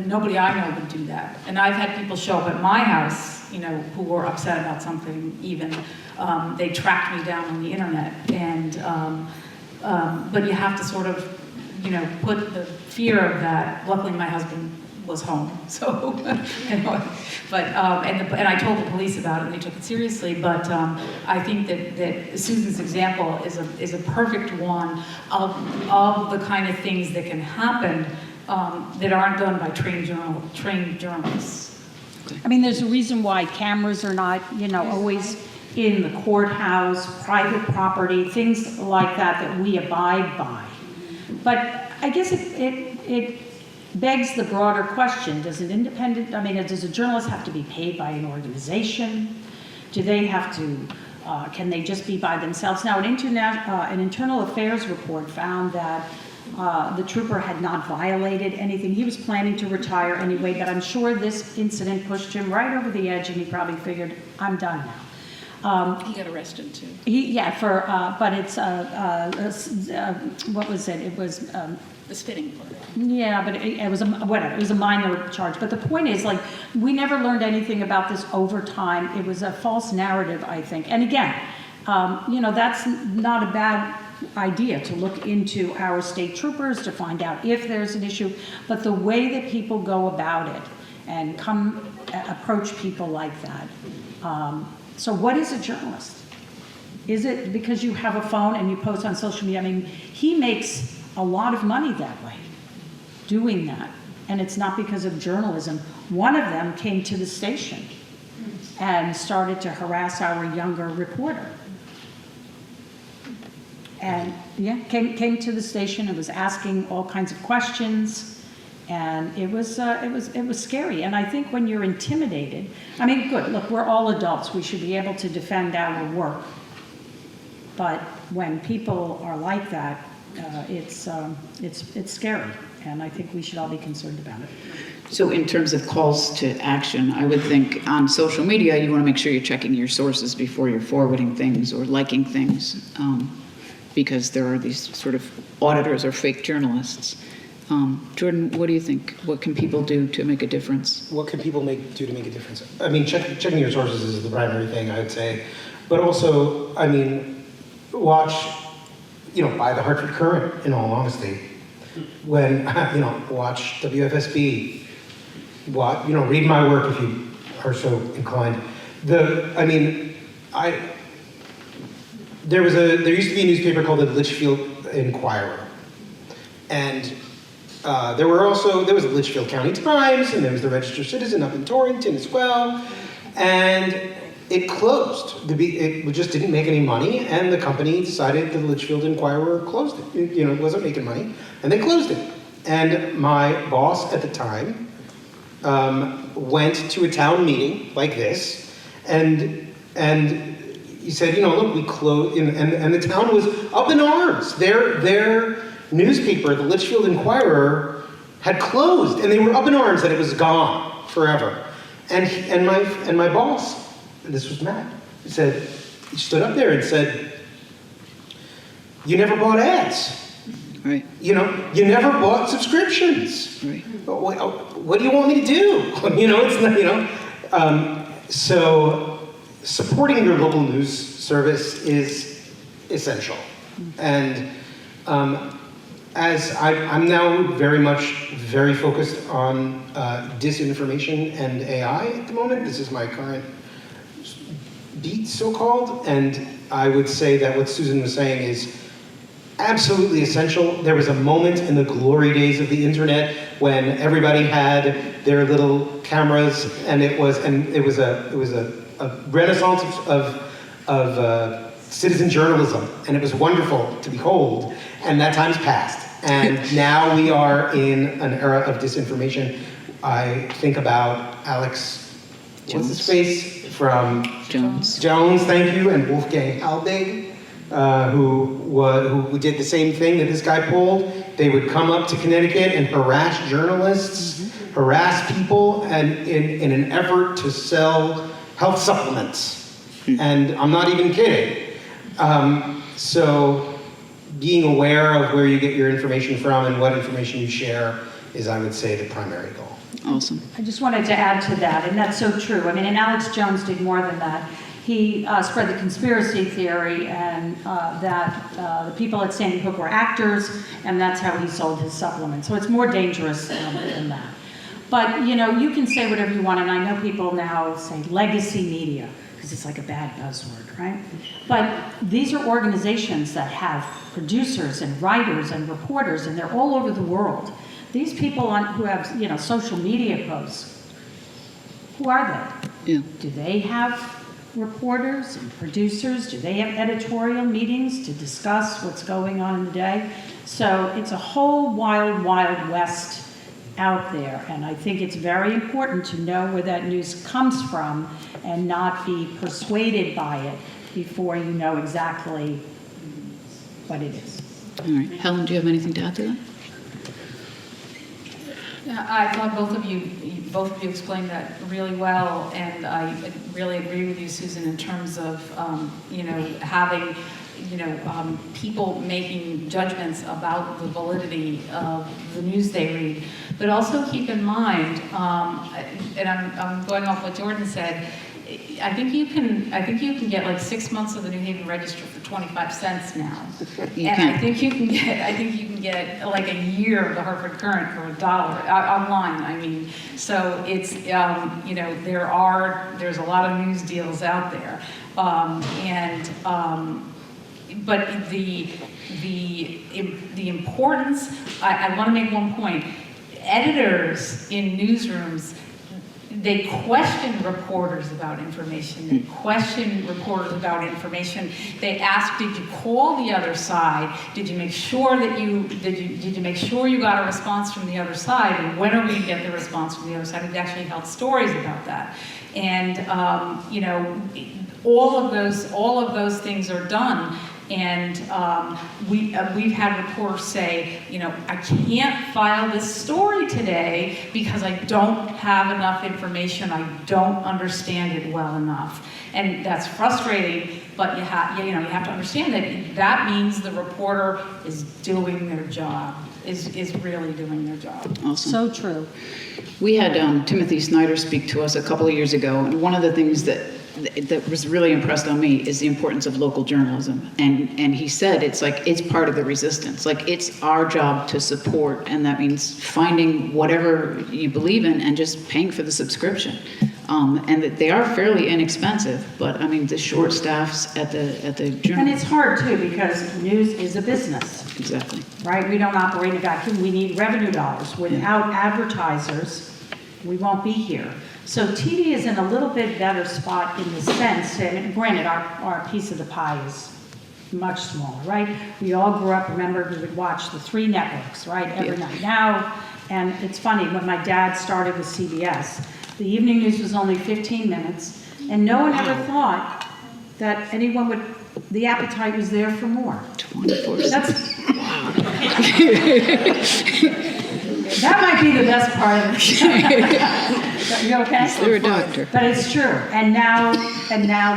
Nobody I know would do that. And I've had people show up at my house, who were upset about something. Even they tracked me down on the internet. And but you have to sort of, put the fear of that. Luckily, my husband was home, so but and I told the police about it, and they took it seriously. But I think that Susan's example is a perfect one of the kind of things that can happen that aren't done by trained journalists. I mean, there's a reason why cameras are not, always in the courthouse, private property, things like that we abide by. But I guess it begs the broader question, does a journalist have to be paid by an organization? Do they have to, can they just be by themselves? Now, an internal affairs report found that the trooper had not violated anything. He was planning to retire anyway, but I'm sure this incident pushed him right over the edge, and he probably figured, I'm done now. He got arrested too. But it's, what was it? It was... the spitting part. Yeah, but it was whatever. It was a minor charge. But the point is, we never learned anything about this over time. It was a false narrative, I think. And again, that's not a bad idea to look into our state troopers to find out if there's an issue. But the way that people go about it and approach people like that. So what is a journalist? Is it because you have a phone and you post on social media? I mean, he makes a lot of money that way, doing that. And it's not because of journalism. One of them came to the station and started to harass our younger reporter. And came to the station and was asking all kinds of questions. And it was scary. And I think when you're intimidated, I mean, good, look, we're all adults. We should be able to defend our work. But when people are like that, it's scary. And I think we should all be concerned about it. So in terms of calls to action, I would think on social media, you want to make sure you're checking your sources before you're forwarding things or liking things, because there are these sort of auditors or fake journalists. Jordan, what do you think? What can people do to make a difference? What can people do to make a difference? I mean, checking your sources is the primary thing, I would say. But also, I mean, watch, buy the Hartford Courant, in all honesty. When, watch WFSB. read my work if you are so inclined. There used to be a newspaper called the Litchfield Inquirer, and there was a Litchfield County Times, and there was the Register Citizen up in Torrington as well, and it closed. It just didn't make any money, and the company decided the Litchfield Inquirer closed it. It wasn't making money, and they closed it. And my boss at the time went to a town meeting like this, and he said, look, we closed, and the town was up in arms. Their newspaper, the Litchfield Inquirer, had closed, and they were up in arms that it was gone forever. And my boss, this was Matt, he stood up there and said, "You never bought ads. Right. You never bought subscriptions. Right. What do you want me to do?" It's not, so supporting your local news service is essential. And as I'm now very focused on disinformation and AI at the moment. This is my current beat, so-called, and I would say that what Susan was saying is absolutely essential. There was a moment in the glory days of the internet when everybody had their little cameras, and it was a renaissance of citizen journalism, and it was wonderful to behold. And that time's passed, and now we are in an era of disinformation. I think about Alex, what's his face from Jones, thank you, and Wolfgang Halbig, who did the same thing that this guy pulled. They would come up to Connecticut and harass journalists, harass people, and in an effort to sell health supplements. And I'm not even kidding. So being aware of where you get your information from and what information you share is, I would say, the primary goal. Awesome. I just wanted to add to that, and that's so true. I mean, and Alex Jones did more than that. He spread the conspiracy theory and that the people at Sandy Hook were actors, and that's how he sold his supplements. So it's more dangerous than that. But, you can say whatever you want, and I know people now say legacy media, because it's like a bad buzzword, right? But these are organizations that have producers and writers and reporters, and they're all over the world. These people who have, social media posts, who are they? Yeah. Do they have reporters and producers? Do they have editorial meetings to discuss what's going on in the day? So it's a whole wild, wild west out there, and I think it's very important to know where that news comes from and not be persuaded by it before you know exactly what it is. All right. Helen, do you have anything to add to that? Yeah, I thought both of you explained that really well, and I really agree with you, Susan, in terms of having people making judgments about the validity of the news they read. But also keep in mind, and I'm going off what Jordan said, I think you can get like 6 months of the New Haven Register for 25 cents now. I think you can get like a year of the Hartford Courant for $1 online. I mean, so it's there's a lot of news deals out there, but the importance. I want to make one point. Editors in newsrooms, they question reporters about information. They question reporters about information. They ask, did you call the other side? Did you make sure did you make sure you got a response from the other side? And when are we going to get the response from the other side? We've actually held stories about that. And all of those things are done. And we've had reporters say, I can't file this story today because I don't have enough information. I don't understand it well enough. And that's frustrating, but you have to understand that means the reporter is doing their job. is really doing their job. Awesome. So true. We had Timothy Snyder speak to us a couple of years ago, and one of the things that was really impressed on me is the importance of local journalism. And he said it's like it's part of the resistance. Like it's our job to support, and that means finding whatever you believe in and just paying for the subscription. And that they are fairly inexpensive, but I mean the short staffs at the journal. And it's hard too, because news is a business. Exactly. Right? We don't operate in a vacuum. We need revenue dollars. Without advertisers, we won't be here. So TV is in a little bit better spot in the sense, and granted, our piece of the pie is much smaller, right? We all grew up, remember, we would watch the 3 networks, right, every night. Now, and it's funny, when my dad started with CBS, the evening news was only 15 minutes, and no one ever thought that anyone would, the appetite was there for more. 24/7. Wow. That might be the best part of it. You okay? You're a doctor. But it's true. And now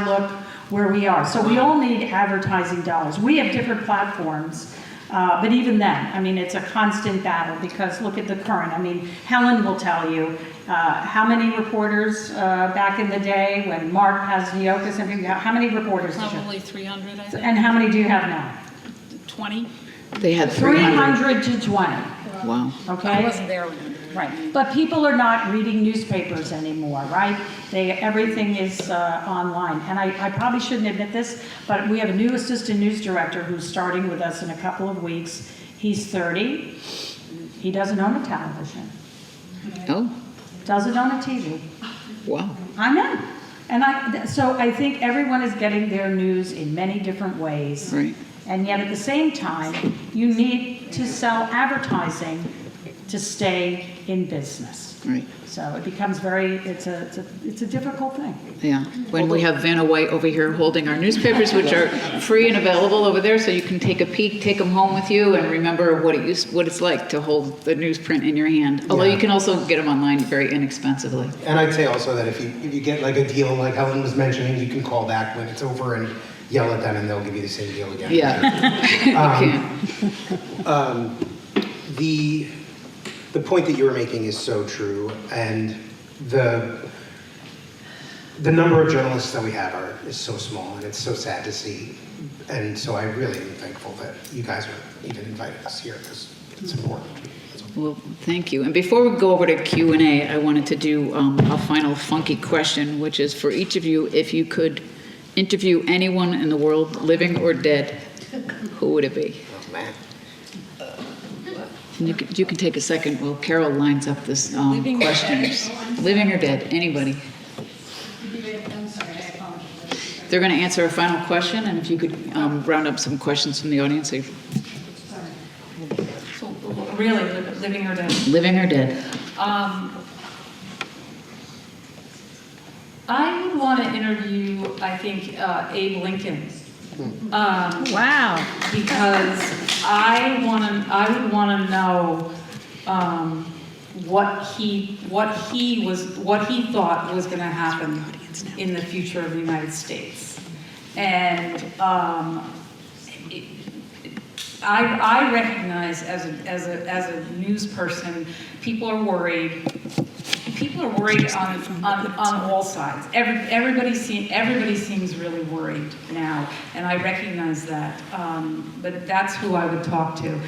look where we are. So we all need advertising dollars. We have different platforms, but even then, I mean, it's a constant battle because look at the Courant. I mean, Helen will tell you how many reporters back in the day when Mark has Neokas and everything, how many reporters did you have? Probably 300, I think. And how many do you have now? 20? They had 300. 300 to 20. Wow. Okay? I wasn't there when. Right, but people are not reading newspapers anymore, right? Everything is online, and I probably shouldn't admit this, but we have a new assistant news director who's starting with us in a couple of weeks. He's 30. He doesn't own a television. Oh, Doesn't own a TV. wow. I know, and so I think everyone is getting their news in many different ways, Right. and yet at the same time, you need to sell advertising to stay in business. Right. So it becomes it's a difficult thing. Yeah. When we have Vanna White over here holding our newspapers, which are free and available over there, so you can take a peek, take them home with you, and remember what it's like to hold the newsprint in your hand. Although you can also get them online very inexpensively. And I'd say also that if you get like a deal like Helen was mentioning, you can call back when it's over and yell at them and they'll give you the same deal again. Yeah. The point that you were making is so true, and the number of journalists that we have is so small, and it's so sad to see. And so I really am thankful that you guys are even invited us here because it's important. Well, thank you. And before we go over to Q&A, I wanted to do a final funky question, which is for each of you, if you could interview anyone in the world, living or dead, who would it be? Oh, man. You can take a second while Carol lines up this questions. Living or dead, anybody. They're going to answer a final question, and if you could round up some questions from the audience. So really, living or dead? Living or dead. I would want to interview, I think, Abe Lincoln. Wow. Because I would want to know what he thought was going to happen in the future of the United States, and I recognize as a news person, people are worried. People are worried on all sides. Everybody seems really worried now, and I recognize that. But that's who I would talk to.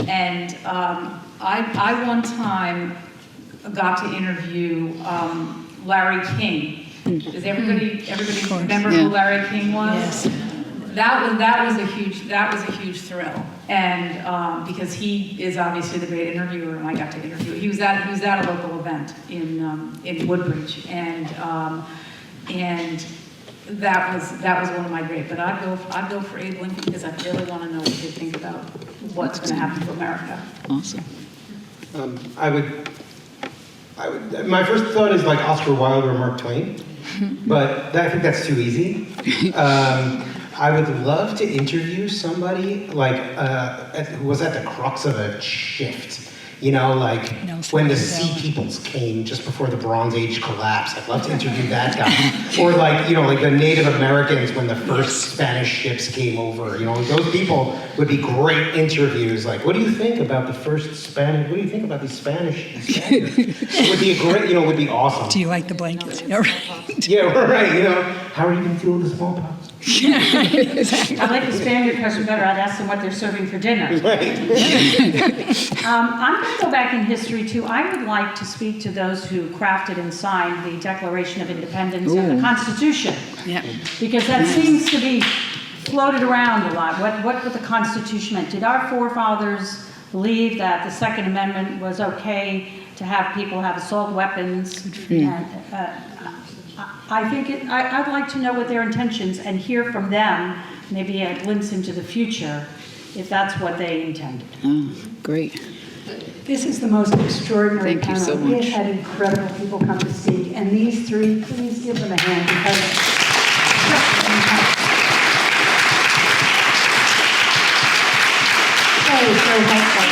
And I one time got to interview Larry King. Does everybody remember who Larry King was? Yes. That was a huge thrill, and because he is obviously the great interviewer, and I got to interview. He was at a local event in Woodbridge, and that was one of my great. But I'd go for Abe Lincoln because I really want to know what they think about what's going to happen to America. Awesome. I would. My first thought is like Oscar Wilde or Mark Twain, but I think that's too easy. I would love to interview somebody like who was at the crux of a shift You know, like when the Sea Peoples came just before the Bronze Age collapsed. I'd love to interview that guy. Or like, you know, like the Native Americans when the first Spanish ships came over. You know, those people would be great interviews. Like, what do you think about the first Spanish? What do you think about these Spaniards? It would be a great, you know, it would be awesome. Do you like the blankets? Yeah, right. Yeah, right. You know, how are you going to deal with the smallpox? I like the Spaniard question better. I'd ask them what they're serving for dinner. Right. I'm going to go back in history too. I would like to speak to those who crafted and signed the Declaration of Independence and the Constitution. Yeah. Because that seems to be floated around a lot. What the Constitution meant. Did our forefathers believe that the Second Amendment was okay to have people have assault weapons? And, I think I'd like to know what their intentions and hear from them, maybe a glimpse into the future, if that's what they intended. Oh, great. This is the most extraordinary Thank you panel. so We much. have had incredible people come to speak, and these three, please give them a hand because so helpful.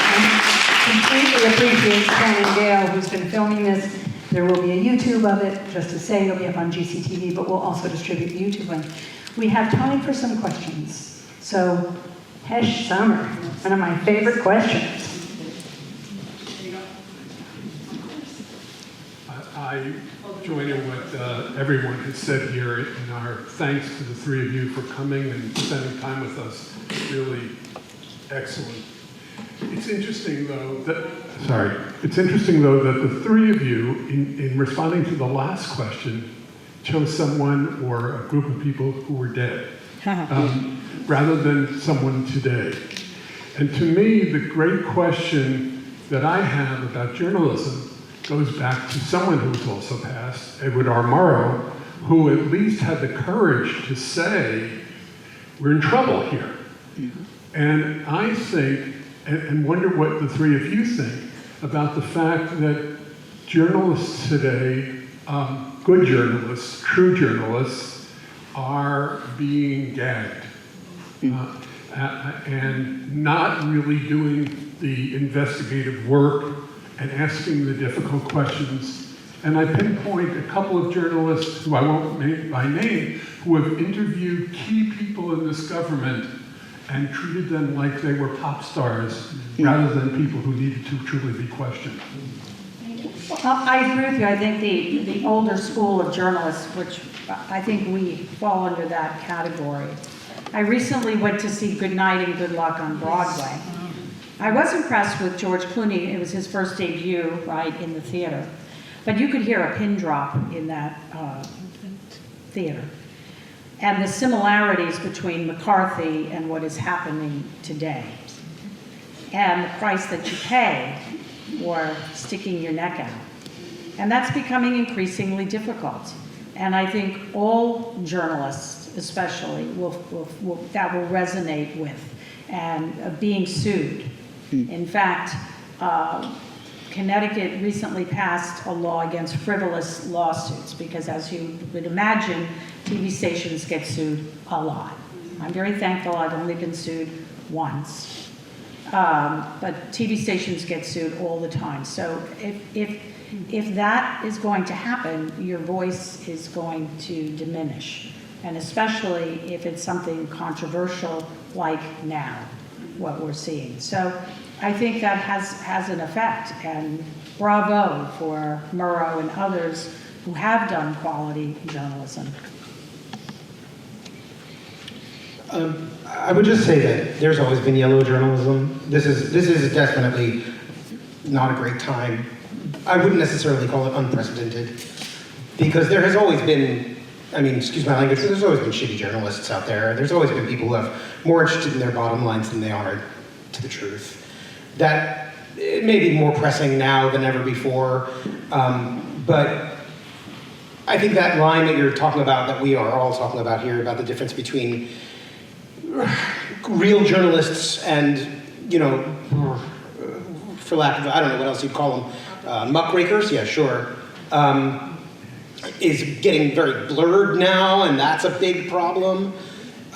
And completely appreciate Ken and Gail, who's been filming this. There will be a YouTube of it, just to say it'll be up on GCTV, but we'll also distribute the YouTube link. We have time for some questions. So, Hesh Summer, one of my favorite questions. I join in what everyone has said here in our thanks to the three of you for coming and spending time with us. Really excellent. It's interesting though that the three of you, in responding to the last question, chose someone or a group of people who were dead, rather than someone today. And to me, the great question that I have about journalism goes back to someone who's also passed, Edward R. Murrow, who at least had the courage to say, we're in trouble here. And I think, and wonder what the three of you think about the fact that journalists today, good journalists, true journalists, are being gagged and not really doing the investigative work and asking the difficult questions. And I pinpoint a couple of journalists who I won't name by name, who have interviewed key people in this government and treated them like they were pop stars rather than people who needed to truly be questioned. I agree with you. I think the older school of journalists, which I think we fall under that category. I recently went to see Good Night and Good Luck on Broadway. I was impressed with George Clooney. It was his first debut, right, in the theater. But you could hear a pin drop in that theater. And the similarities between McCarthy and what is happening today. And the price that you pay for sticking your neck out. And that's becoming increasingly difficult. And I think all journalists, especially, that will resonate with, and being sued. In fact, Connecticut recently passed a law against frivolous lawsuits because, as you would imagine, TV stations get sued a lot. I'm very thankful I've only been sued once. But TV stations get sued all the time. So if that is going to happen, your voice is going to diminish. And especially if it's something controversial like now, what we're seeing. So I think that has an effect. And bravo for Murrow and others who have done quality journalism. I would just say that there's always been yellow journalism. This is definitely not a great time. I wouldn't necessarily call it unprecedented, because there has always been, I mean, excuse my language, there's always been shitty journalists out there. There's always been people who have more interested in their bottom lines than they are to the truth. That it may be more pressing now than ever before, but I think that line that you're talking about, that we are all talking about here, about the difference between real journalists and, you know, for lack of, I don't know what else you'd call them, muckrakers, yeah, sure, is getting very blurred now, and that's a big problem.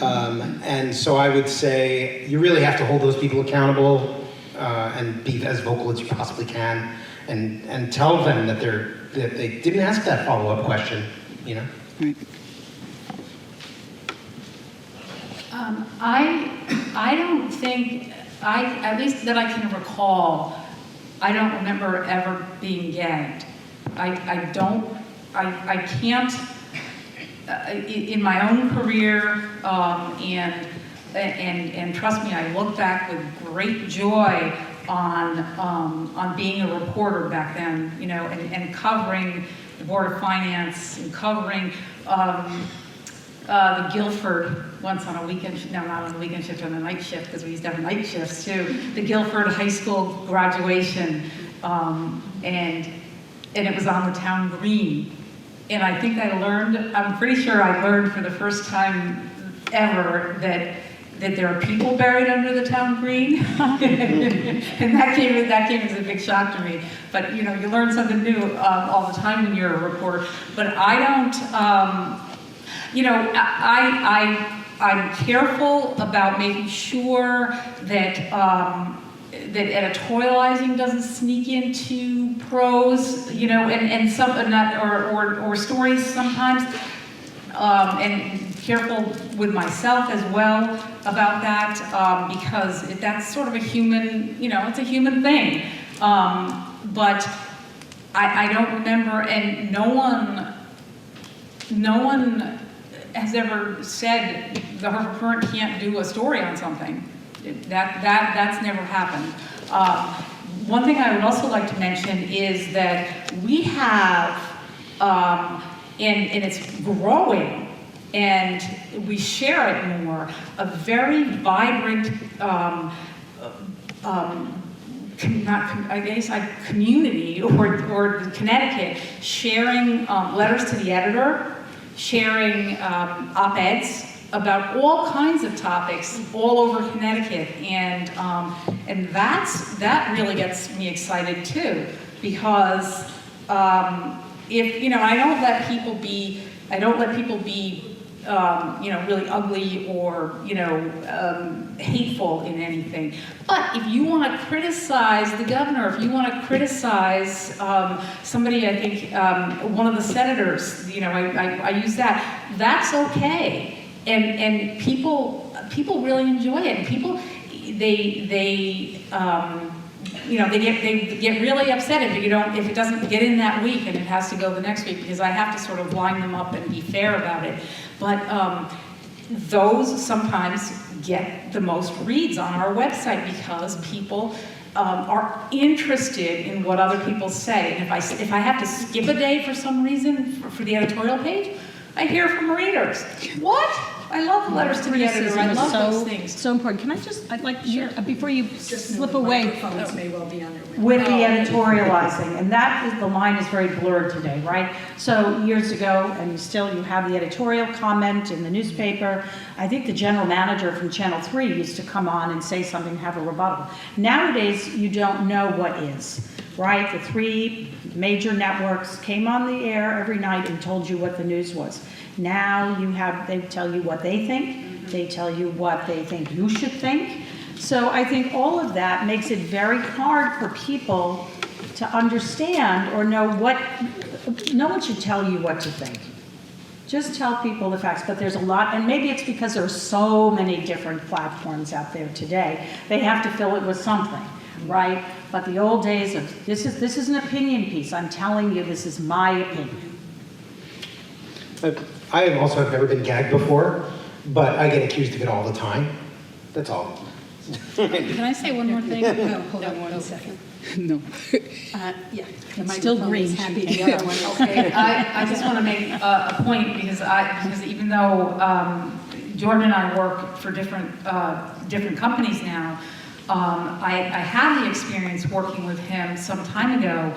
And so I would say you really have to hold those people accountable. and be as vocal as you possibly can, and tell them that they didn't ask that follow-up question, you know? Right. I don't think, at least that I can recall, I don't remember ever being gagged. I can't, in my own career, and trust me, I look back with great joy on being a reporter back then, you know, and covering the Board of Finance and covering the Guilford once on a weekend, no, not on a weekend shift, on a night shift, because we used to have night shifts too. The Guilford High School graduation, and it was on the town green. And I think I'm pretty sure I learned for the first time ever that there are people buried under the town green. And that came as a big shock to me. But you know, you learn something new all the time when you're a reporter. But I don't, you know, I'm careful about making sure that that editorializing doesn't sneak into prose, you know, and some or stories sometimes, and careful with myself as well about that, because that's sort of a human, you know, it's a human thing. But I don't remember, and no one has ever said the Hartford Courant can't do a story on something. That's never happened. One thing I would also like to mention is that we have, and it's growing, and we share it more, a very vibrant, community or Connecticut, sharing letters to the editor, sharing op-eds about all kinds of topics all over Connecticut, and that really gets me excited too, because if you know, I don't let people be you know, really ugly or, you know, hateful in anything. But if you want to criticize the governor, if you want to criticize somebody, I think one of the senators, you know, I use that. That's okay, and people really enjoy it. And people you know, they get really upset if it doesn't get in that week and it has to go the next week, because I have to sort of line them up and be fair about it. But those sometimes get the most reads on our website because people are interested in what other people say. And if I have to skip a day for some reason for the editorial page, I hear from readers. What? I love the letters to the editor. I love those things. So important. I'd like you, before you slip away, May well be on their way. with the editorializing, and the line is very blurred today, right? So years ago, and you have the editorial comment in the newspaper. I think the general manager from Channel 3 used to come on and say something, have a rebuttal. Nowadays, you don't know what is, right? The 3 major networks came on the air every night and told you what the news was. Now they tell you what they think, they tell you what they think you should think. So I think all of that makes it very hard for people to understand or know no one should tell you what to think. Just tell people the facts, but there's a lot, and maybe it's because there are so many different platforms out there today, they have to fill it with something, right? But the old days of, this is an opinion piece, I'm telling you this is my opinion. I also have never been gagged before, but I get accused of it all the time. That's all. Can I say one more thing? No, hold on one second. No. Yeah. The Still microphone green. is happy. The other one. Okay, I just want to make a point, because even though Jordan and I work for different companies now, I had the experience working with him some time ago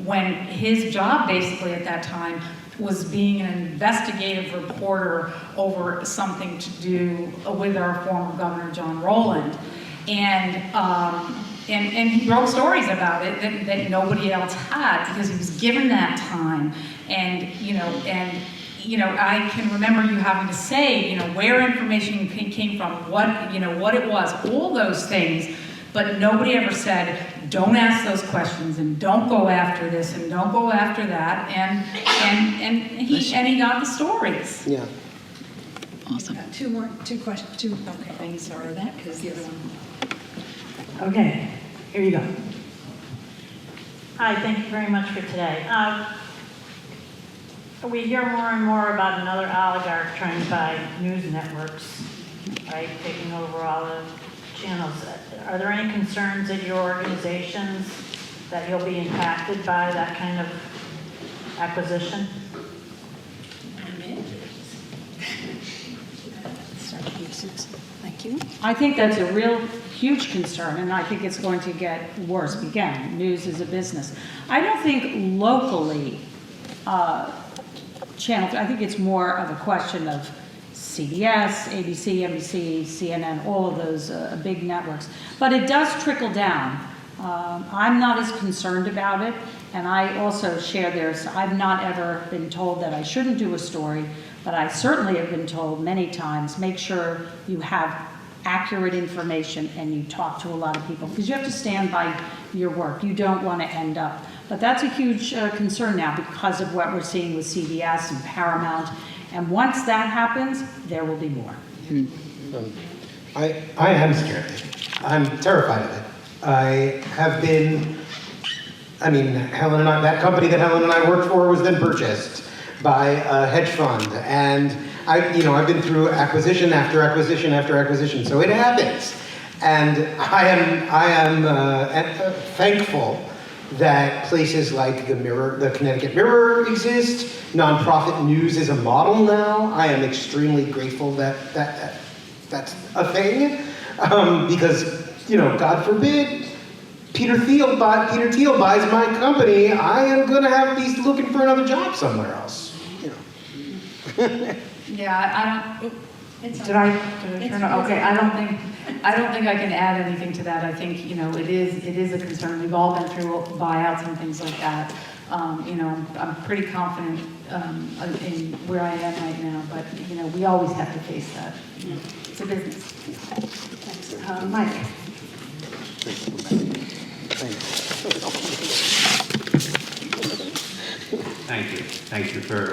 when his job basically at that time was being an investigative reporter over something to do with our former governor, John Rowland. And he wrote stories about it that nobody else had, because he was given that time. And I can remember you having to say, where information came from, what it was, all those things But nobody ever said, don't ask those questions, and don't go after this, and don't go after that, and he got the stories. Yeah. Awesome. Two questions, okay, things are that, because the other one. Okay, here you go. Hi, thank you very much for today. We hear more and more about another oligarch trying to buy news networks, right, taking over all the channels. Are there any concerns at your organizations that you'll be impacted by that kind of acquisition? Thank you. I think that's a real huge concern, and I think it's going to get worse. Again, news is a business. I don't think locally, channel, I think it's more of a question of CBS, ABC, NBC, CNN, all of those big networks. But it does trickle down. I'm not as concerned about it, and I also share theirs. I've not ever been told that I shouldn't do a story, but I certainly have been told many times, make sure you have accurate information and you talk to a lot of people, because you have to stand by your work. You don't want to end up. But that's a huge concern now because of what we're seeing with CBS and Paramount. And once that happens, there will be more. I am scared. I'm terrified of it. I have been, Helen and I, that company that Helen and I worked for was then purchased by a hedge fund. And I've been through acquisition after acquisition after acquisition, so it happens. And I am thankful that places like the Mirror, the Connecticut Mirror exist. Nonprofit news is a model now. I am extremely grateful that that's a thing, because God forbid Peter Thiel buys my company, I am gonna have to be looking for another job somewhere else. Yeah, I don't. Did I turn on? Okay, I don't think I can add anything to that. I think it is a concern. We've all been through buyouts and things like that. I'm pretty confident in where I am right now, but we always have to face that. It's a business. Thanks. Mike. Thank you for,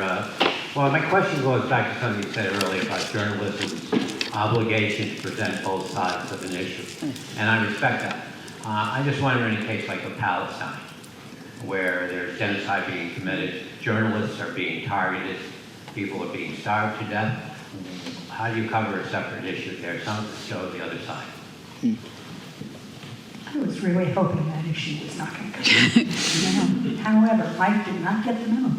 well, my question goes back to something you said earlier about journalism's obligation to present both sides of an issue. And I respect that. I just wonder, in a case like of Palestine, where there's genocide being committed, journalists are being targeted, people are being starved to death, how do you cover a separate issue there? Something to show the other side. I was really hoping that issue was not going to come. However, Mike did not get the memo.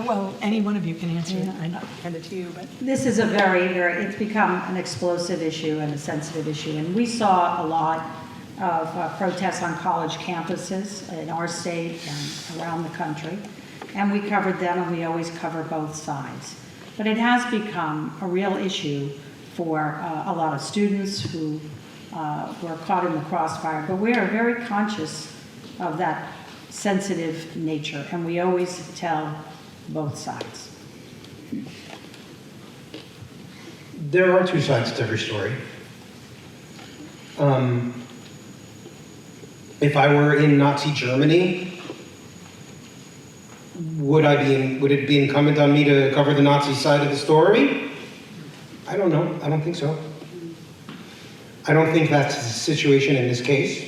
Well, any one of you can answer it. I hand it to you, but. This is a very, it's become an explosive issue and a sensitive issue. And we saw a lot of protests on college campuses in our state and around the country. And we covered them, and we always cover both sides. But it has become a real issue for a lot of students who were caught in the crossfire. But we are very conscious of that sensitive nature, and we always tell both sides. There are two sides to every story. If I were in Nazi Germany, would it be incumbent on me to cover the Nazi side of the story? I don't know. I don't think so. I don't think that's the situation in this case.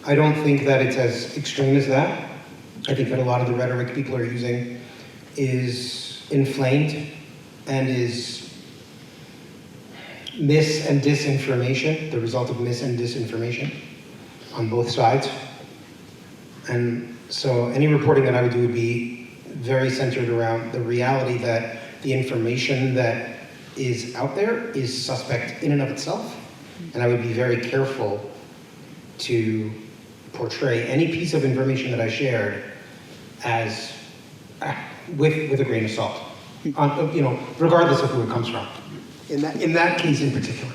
I don't think that it's as extreme as that. I think that a lot of the rhetoric people are using is inflamed and is mis and disinformation, the result of mis and disinformation on both sides. And so any reporting that I would do would be very centered around the reality that the information that is out there is suspect in and of itself. And I would be very careful to portray any piece of information that I shared as with a grain of salt, regardless of who it comes from. In that case in particular.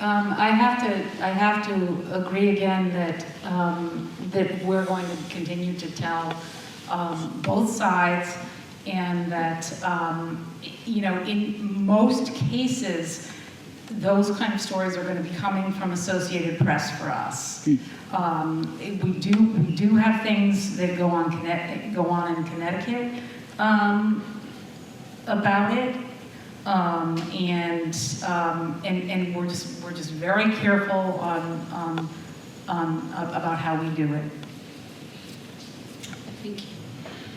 I have to agree again that that we're going to continue to tell both sides, and that, in most cases, those kind of stories are going to be coming from Associated Press for us. We do have things that go on in Connecticut about it, and we're just very careful on about how we do it. Thank you.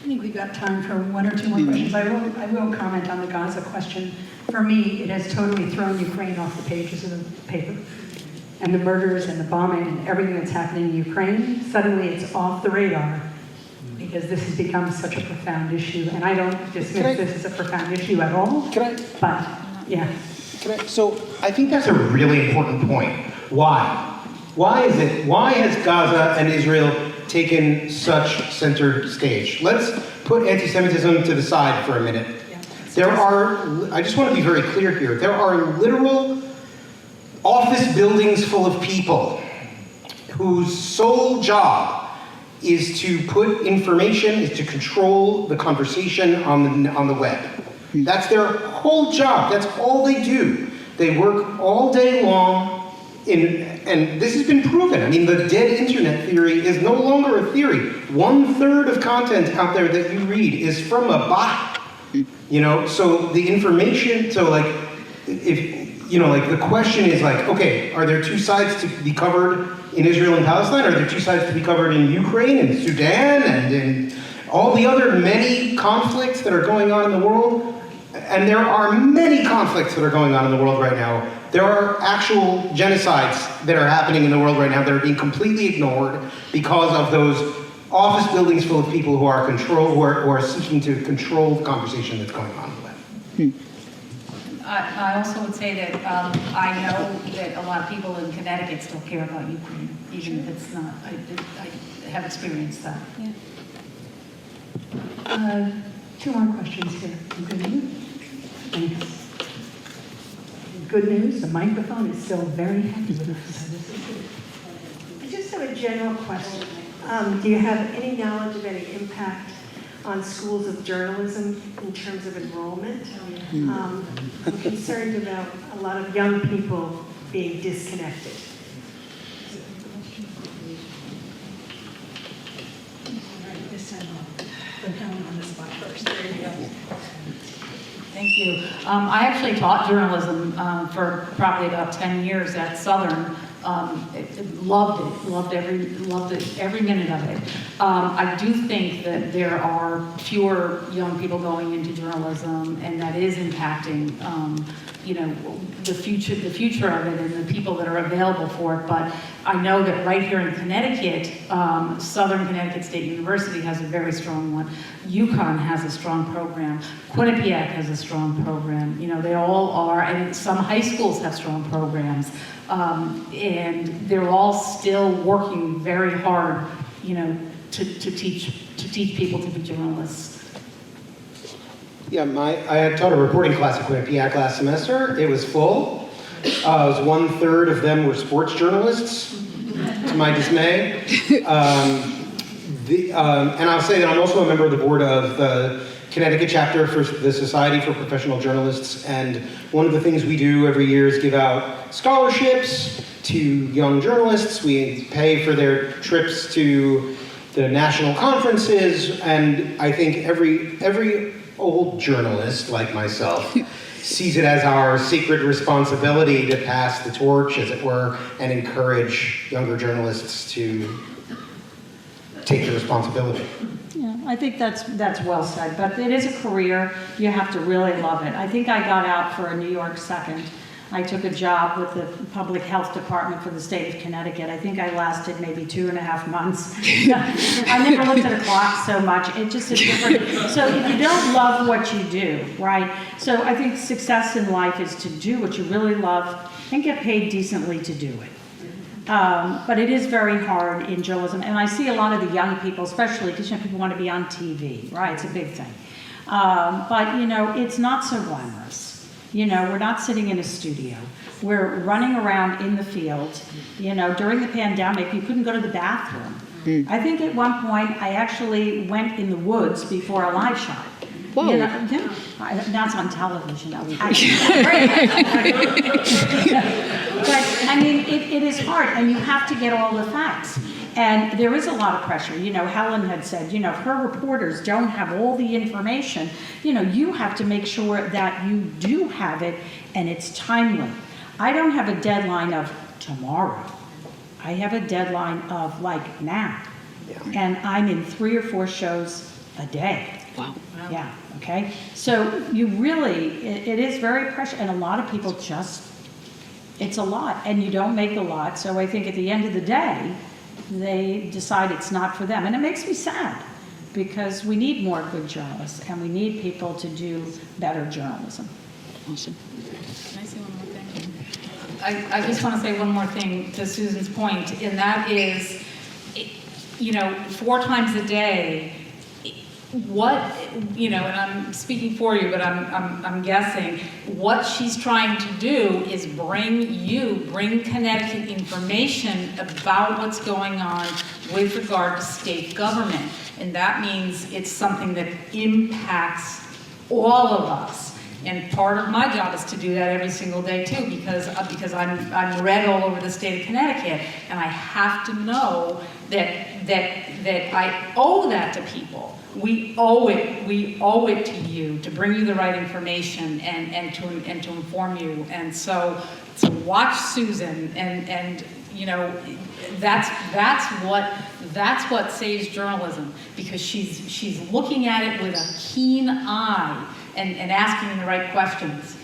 I think we've got time for one or two more questions. I will comment on the Gaza question. For me, it has totally thrown Ukraine off the pages of the paper. And the murders and the bombing and everything that's happening in Ukraine, suddenly it's off the radar because this has become such a profound issue. And I don't dismiss this as a profound issue at all. But, yeah. So I think that's a really important point. Why? Why has Gaza and Israel taken such center stage? Let's put anti-Semitism to the side for a minute. I just want to be very clear here, there are literal office buildings full of people whose sole job is to put information, is to control the conversation on the web. That's their whole job. That's all they do. They work all day long and this has been proven. I mean, the dead internet theory is no longer a theory. 1/3 of content out there that you read is from a bot. So the information, the question is okay, are there two sides to be covered in Israel and Palestine? Are there two sides to be covered in Ukraine and Sudan and in all the other many conflicts that are going on in the world? And there are many conflicts that are going on in the world right now. There are actual genocides that are happening in the world right now that are being completely ignored because of those office buildings full of people who are seeking to control the conversation that's going on in the web. I also would say that I know that a lot of people in Connecticut still care about Ukraine, even if it's not. I have experienced that. Yeah. Two more questions here. Good news? Thanks. Good news, the microphone is still very happy with us. I just have a general question. Do you have any knowledge of any impact on schools of journalism in terms of enrollment? I'm concerned about a lot of young people being disconnected. Thank you. I actually taught journalism for probably about 10 years at Southern. Loved every minute of it. I do think that there are fewer young people going into journalism, and that is impacting, the future of it and the people that are available for it. But I know that right here in Connecticut, Southern Connecticut State University has a very strong one. UConn has a strong program. Quinnipiac has a strong program. They all are, and some high schools have strong programs. And they're all still working very hard, to teach people to be journalists. Yeah, I had taught a reporting class at Quinnipiac last semester. It was full. It was 1/3 of them were sports journalists, to my dismay. And I'll say that I'm also a member of the board of the Connecticut chapter for the Society for Professional Journalists, and one of the things we do every year is give out scholarships to young journalists. We pay for their trips to the national conferences, and I think every old journalist like myself sees it as our sacred responsibility to pass the torch, as it were, and encourage younger journalists to take the responsibility. Yeah, I think that's well said, but it is a career. You have to really love it. I think I got out for a New York second. I took a job with the public health department for the state of Connecticut. I think I lasted maybe 2.5 months. I never looked at a clock so much. It's just a different, so if you don't love what you do, right? So I think success in life is to do what you really love and get paid decently to do it. But it is very hard in journalism, and I see a lot of the young people, especially because people want to be on TV, right? It's a big thing. But it's not so glamorous. We're not sitting in a studio. We're running around in the field. During the pandemic, you couldn't go to the bathroom. I think at one point I actually went in the woods before a live shot Whoa. You know, yeah, that's on television. But I mean, it is hard, and you have to get all the facts. And there is a lot of pressure. You know, Helen had said, you know, if her reporters don't have all the information, you know, you have to make sure that you do have it and it's timely. I don't have a deadline of tomorrow. I have a deadline of like now. And I'm in 3 or 4 shows a day. Wow. Yeah, okay? So you really, it is very pressure, and a lot of people just, it's a lot, and you don't make a lot. So I think at the end of the day, they decide it's not for them. And it makes me sad, because we need more good journalists, and we need people to do better journalism. Awesome. Can I say one more thing? I just want to say one more thing to Susan's point, and that is, you know, 4 times a day, what, you know, and I'm speaking for you, but I'm guessing, what she's trying to do is bring Connecticut information about what's going on with regard to state government. And that means it's something that impacts all of us. And part of my job is to do that every single day too, because I'm read all over the state of Connecticut, and I have to know that I owe that to people. We owe it to you to bring you the right information and to inform you. And so watch Susan, and you know, that's what saves journalism, because she's looking at it with a keen eye and asking the right questions.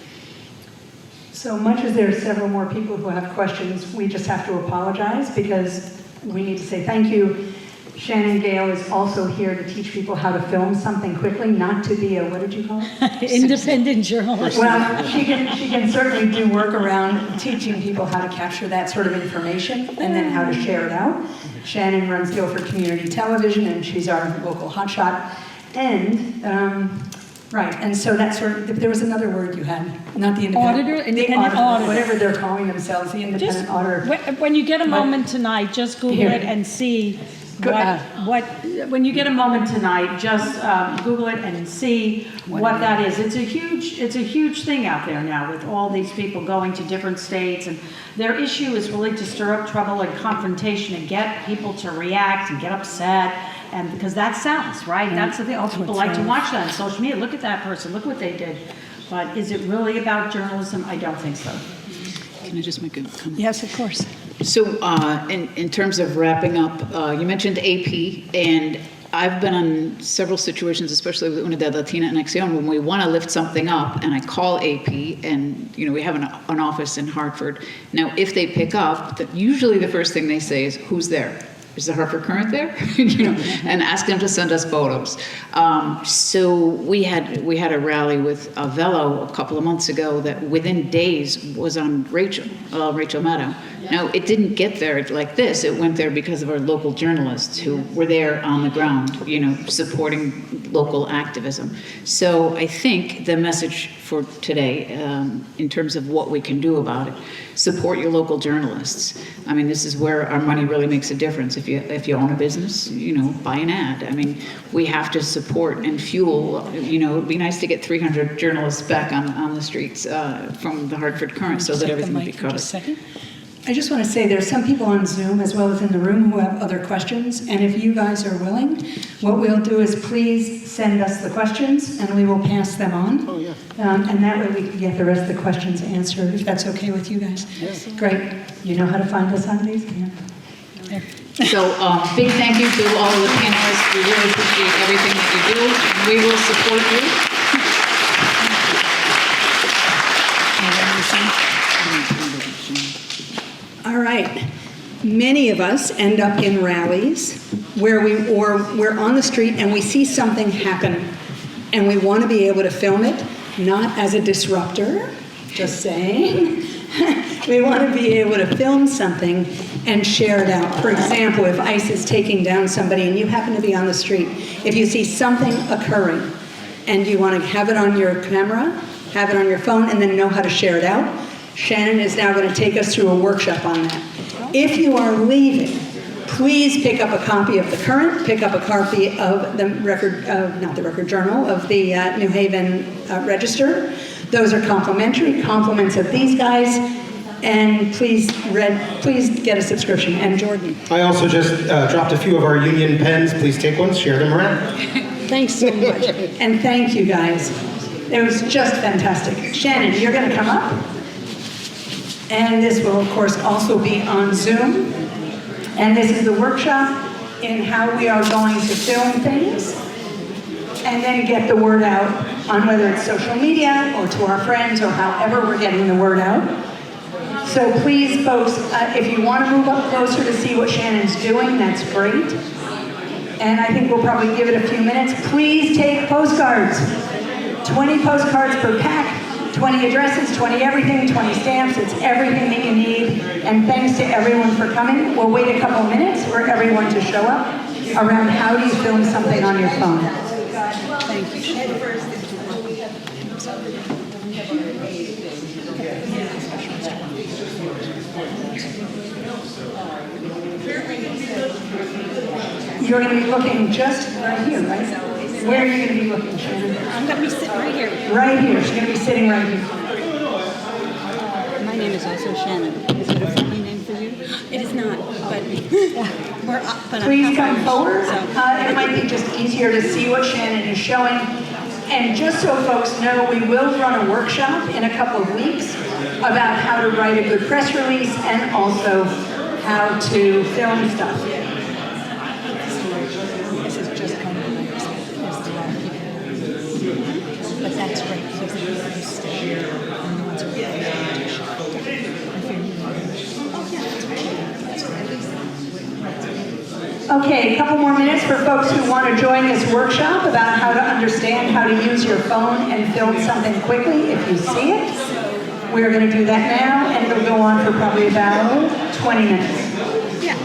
So much as there are several more people who have questions, we just have to apologize, because we need to say thank you. Shannon Gale is also here to teach people how to film something quickly, not to be a, what did you call it? Independent journalist. Well, she can certainly do work around teaching people how to capture that sort of information and then how to share it out. Shannon runs Guilford Community Television, and she's our local hotshot. And, right, and so that's sort of, there was another word you had, not the independent. Auditor, independent auditor. Whatever they're calling themselves, the independent auditor. When you get a moment tonight, just Google it and see when you get a moment tonight, just Google it and see what that is. It's a huge thing out there now, with all these people going to different states, and their issue is really to stir up trouble and confrontation and get people to react and get upset, and because that sells, right? That's the thing. Oh, people like to watch that on social media. Look at that person. Look what they did. But is it really about journalism? I don't think so. Can I just make a comment? Yes, of course. So in terms of wrapping up, you mentioned AP, and I've been in several situations, especially with Unidad Latina and Acción, when we want to lift something up, and I call AP, and you know, we have an office in Hartford. Now, if they pick up, usually the first thing they say is, "Who's there? Is the Hartford Courant there?" You know, and ask them to send us photos. So we had a rally with Velo a couple of months ago that within days was on Rachel Maddow. Now, it didn't get there like this. It went there because of our local journalists who were there on the ground, you know, supporting local activism. So I think the message for today, in terms of what we can do about it, support your local journalists. I mean, this is where our money really makes a difference. If you own a business, you know, buy an ad. I mean, we have to support and fuel. You know, it'd be nice to get 300 journalists back on the streets from the Hartford Courant, so that everything would be covered. I just want to say there's some people on Zoom as well as in the room who have other questions, and if you guys are willing, what we'll do is please send us the questions and we will pass them on. Oh, yeah. And that way we can get the rest of the questions answered, if that's okay with you guys. Yes. Great. You know how to find us on these? Yeah. So big thank you to all of the panelists. We really appreciate everything that you do. We will support you. All right. Many of us end up in rallies where we're on the street and we see something happen and we want to be able to film it, not as a disruptor, just saying. We want to be able to film something and share it out. For example, if ICE is taking down somebody and you happen to be on the street, if you see something occurring and you want to have it on your camera, have it on your phone, and then know how to share it out, Shannon is now going to take us through a workshop on that. If you are leaving Please pick up a copy of the Courant, pick up a copy of the record, not the Record Journal, of the New Haven Register. Those are complimentary, compliments of these guys, and please get a subscription. And Jordan. I also just dropped a few of our union pens. Please take one, share them around. Thanks so much. And thank you guys. It was just fantastic. Shannon, you're going to come up. And this will, of course, also be on Zoom. And this is the workshop in how we are going to film things and then get the word out on whether it's social media or to our friends or however we're getting the word out. So please, folks, if you want to move up closer to see what Shannon's doing, that's great. And I think we'll probably give it a few minutes. Please take postcards. 20 postcards per pack. 20 addresses, 20 everything, 20 stamps, it's everything that you need. And thanks to everyone for coming. We'll wait a couple minutes for everyone to show up around how do you film something on your phone. Thank you. You're going to be looking just right here, right? Where are you going to be looking, Shannon? I'm going to be sitting right here. Right here. She's going to be sitting right here. My name is also Shannon. Is it a funny name for you? It is not, but we're up. But please come forward. It might be just easier to see what Shannon is showing. And just so folks know, we will run a workshop in a couple of weeks about how to write a good press release and also how to film stuff. This is just kind of like there's a lot of people. But that's great because the people who stay here and the ones who are there to shop. Okay, a couple more minutes for folks who want to join this workshop about how to understand how to use your phone and film something quickly if you see it. We're going to do that now, and it'll go on for probably about 20 minutes. Yeah.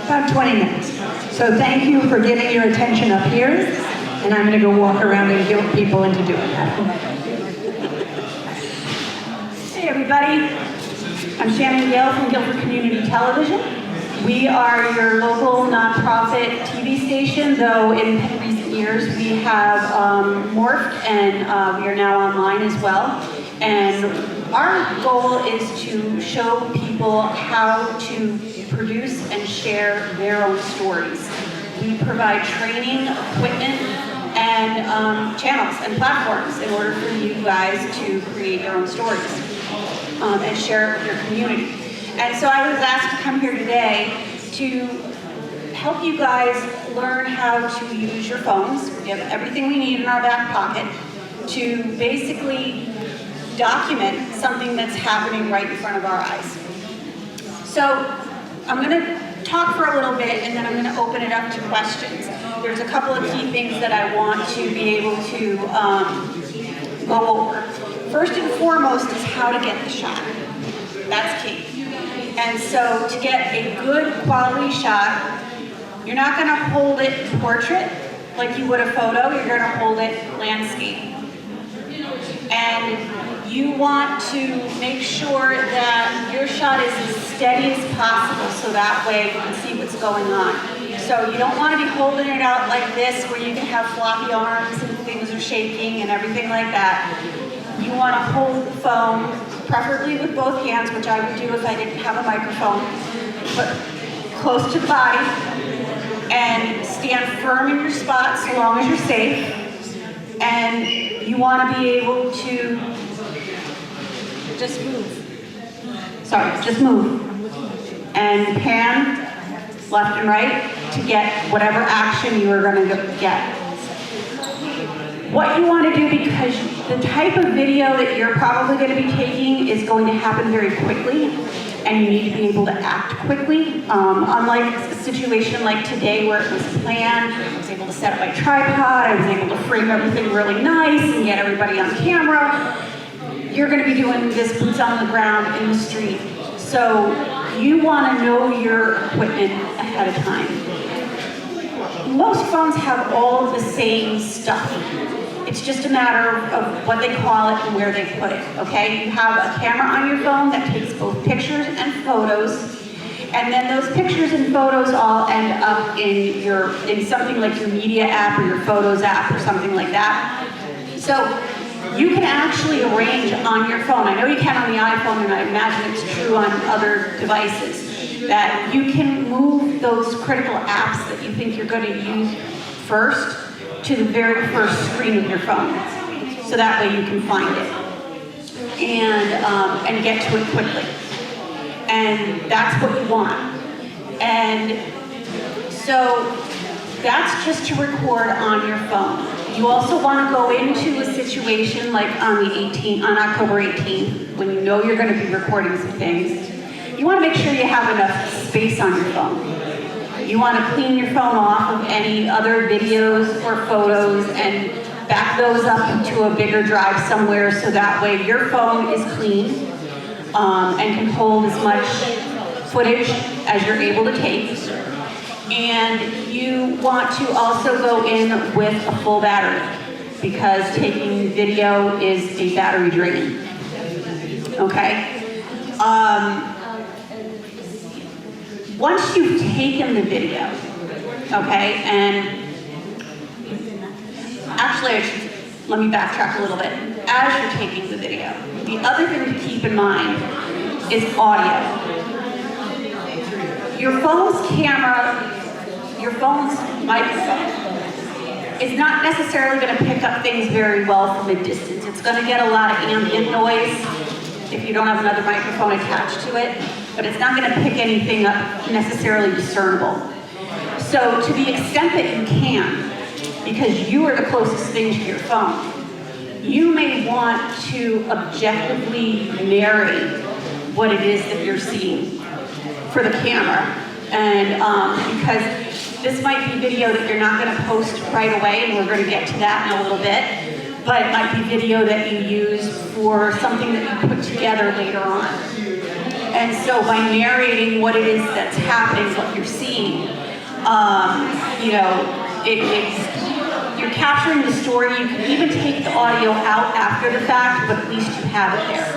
About 20 minutes. So thank you for giving your attention up here, and I'm going to go walk around and guilt people into doing that. Hey everybody, I'm Shannon Gale from Guilford Community Television. We are your local nonprofit TV station, though in recent years we have morphed and we are now online as well. And our goal is to show people how to produce and share their own stories. We provide training, equipment, and channels and platforms in order for you guys to create your own stories and share it with your community. And so I was asked to come here today to help you guys learn how to use your phones. We have everything we need in our back pocket to basically document something that's happening right in front of our eyes. So I'm going to talk for a little bit and then I'm going to open it up to questions. There's a couple of key things that I want to be able to go over. First and foremost is how to get the shot. That's key. And so to get a good quality shot, you're not going to hold it portrait like you would a photo, you're going to hold it landscape. And you want to make sure that your shot is as steady as possible so that way you can see what's going on. So you don't want to be holding it out like this where you can have floppy arms and things are shaking and everything like that. You want to hold the phone, preferably with both hands, which I would do if I didn't have a microphone, but close to the body, and stand firm in your spot so long as you're safe. And you want to be able to just move. Sorry, just move. And pan left and right to get whatever action you are going to get. What you want to do, because the type of video that you're probably going to be taking is going to happen very quickly, and you need to be able to act quickly. Unlike a situation like today where it was planned, I was able to set up my tripod, I was able to frame everything really nice and get everybody on camera. You're going to be doing this boots on the ground in the street. So you want to know your equipment ahead of time. Most phones have all of the same stuff. It's just a matter of what they call it and where they put it, okay? You have a camera on your phone that takes both pictures and photos, And then those pictures and photos all end up in something like your media app or your photos app or something like that. So you can actually arrange on your phone, I know you can on the iPhone, and I imagine it's true on other devices, that you can move those critical apps that you think you're going to use first to the very first screen of your phone. So that way you can find it and get to it quickly. And that's what you want. And so that's just to record on your phone. You also want to go into a situation like on October 18th, when you know you're going to be recording some things. You want to make sure you have enough space on your phone. You want to clean your phone off of any other videos or photos and back those up to a bigger drive somewhere, so that way your phone is clean and can hold as much footage as you're able to take. And you want to also go in with a full battery, because taking video is a battery drain. Okay? Once you've taken the video, okay, and actually, let me backtrack a little bit. As you're taking the video, the other thing to keep in mind is audio. Your phone's camera, your phone's microphone is not necessarily going to pick up things very well from a distance. It's going to get a lot of ambient noise if you don't have another microphone attached to it, but it's not going to pick anything up necessarily discernible. So to the extent that you can, because you are the closest thing to your phone, you may want to objectively narrate what it is that you're seeing for the camera. And because this might be video that you're not going to post right away, and we're going to get to that in a little bit, but it might be video that you use for something that you put together later on. And so by narrating what it is that's happening, what you're seeing, you know, you're capturing the story. You can even take the audio out after the fact, but at least you have it there.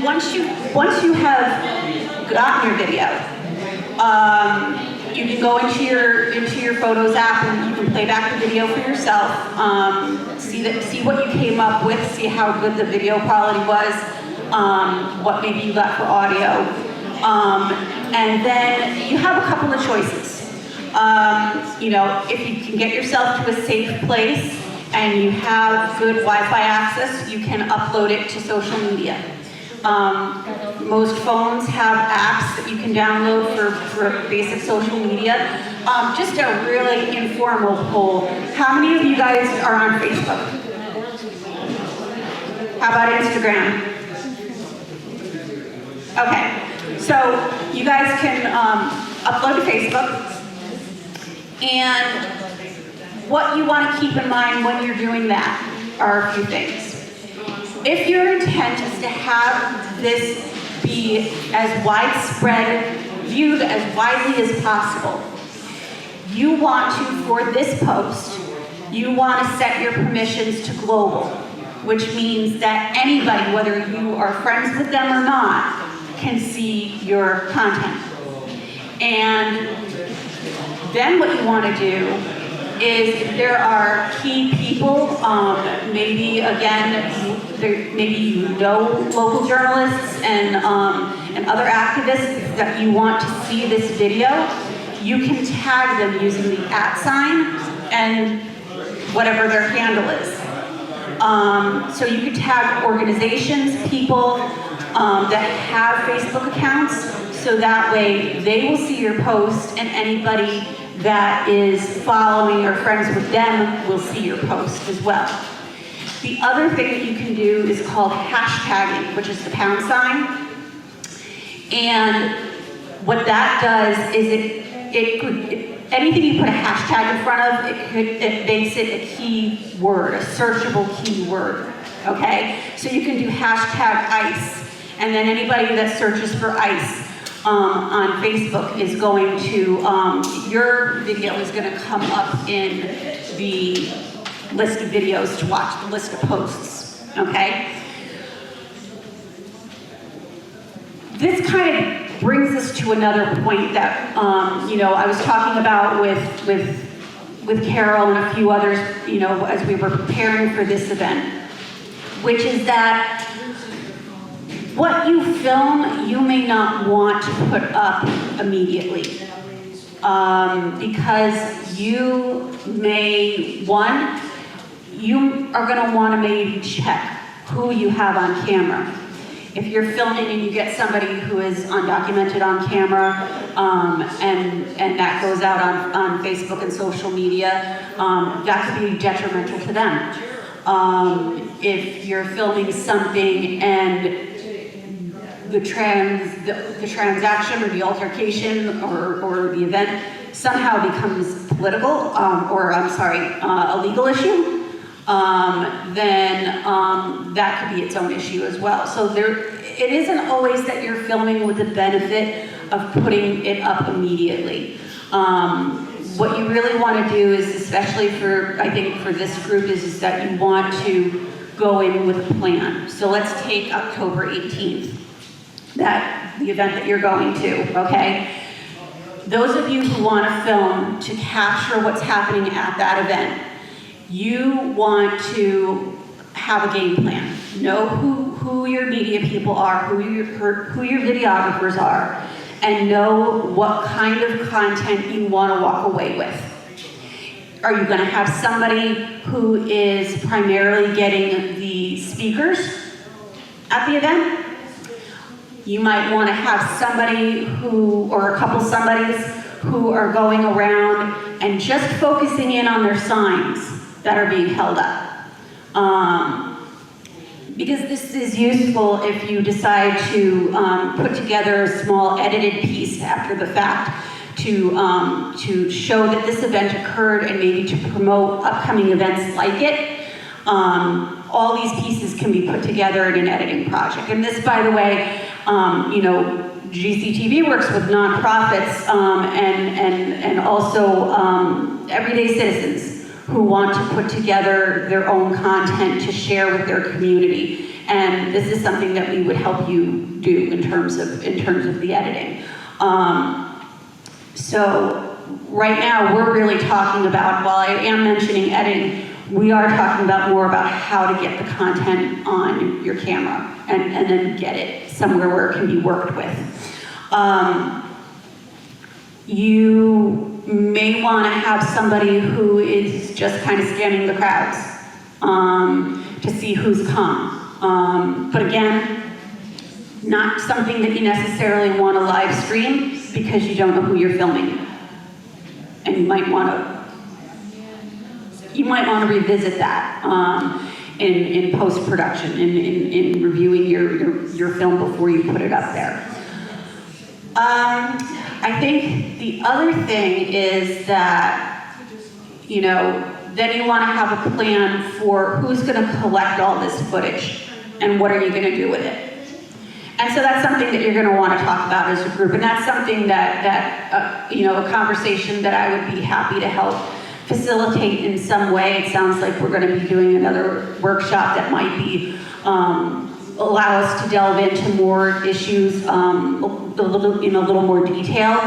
Once you have gotten your video, you can go into your Photos app and you can play back the video for yourself. See what you came up with. See how good the video quality was. What maybe you got for audio, and then you have a couple of choices. You know, if you can get yourself to a safe place and you have good Wi-Fi access, you can upload it to social media. Most phones have apps that you can download for basic social media. Just a really informal poll. How many of you guys are on Facebook? How about Instagram? Okay, so you guys can upload to Facebook. And what you want to keep in mind when you're doing that are a few things. If your intent is to have this be as widespread, viewed as widely as possible, you want to, for this post, you want to set your permissions to global, which means that anybody, whether you are friends with them or not, can see your content. And then what you want to do is, if there are key people, maybe you know local journalists and other activists that you want to see this video, you can tag them using the @ and whatever their handle is. So you could tag organizations, people that have Facebook accounts, so that way they will see your post, and anybody that is following or friends with them will see your post as well. The other thing that you can do is called hashtagging, which is the $. And what that does is anything you put a hashtag in front of, it makes it a key word, a searchable key word, okay? So you can do #ICE, and then anybody that searches for ICE on Facebook is going to, your video is going to come up in the list of videos to watch, the list of posts, okay? this kind of brings us to another point that, I was talking about with Carol and a few others, as we were preparing for this event, which is that what you film, you may not want to put up immediately. Because you are gonna wanna maybe check who you have on camera. If you're filming and you get somebody who is undocumented on camera, and that goes out on Facebook and social media, that could be detrimental to them. If you're filming something and the transaction or the altercation or the event somehow becomes political, a legal issue, then that could be its own issue as well. So it isn't always that you're filming with the benefit of putting it up immediately. What you really want to do is, especially I think for this group, is that you want to go in with a plan. So let's take October 18th, the event that you're going to, okay? Those of you who want to film to capture what's happening at that event, you want to have a game plan. Know who your media people are, who your videographers are, and know what kind of content you want to walk away with. Are you going to have somebody who is primarily getting the speakers at the event? You might want to have somebody or a couple somebodies who are going around and just focusing in on their signs that are being held up. Because this is useful if you decide to put together a small edited piece after the fact to show that this event occurred and maybe to promote upcoming events like it. All these pieces can be put together in an editing project. And this, by the way, GCTV works with nonprofits and also everyday citizens who want to put together their own content to share with their community. And this is something that we would help you do in terms of the editing. So right now we're really talking about, while I am mentioning editing, we are talking more about how to get the content on your camera and then get it somewhere where it can be worked with. You may want to have somebody who is just kind of scanning the crowds to see who's come. But again, not something that you necessarily want to live stream because you don't know who you're filming. And you might want to revisit that in post-production, in reviewing your film before you put it up there. I think the other thing is that, then you want to have a plan for who's going to collect all this footage and what are you going to do with it. And so that's something that you're going to want to talk about as a group, and that's something that a conversation that I would be happy to help facilitate in some way. It sounds like we're going to be doing another workshop that might be allow us to delve into more issues in a little more detail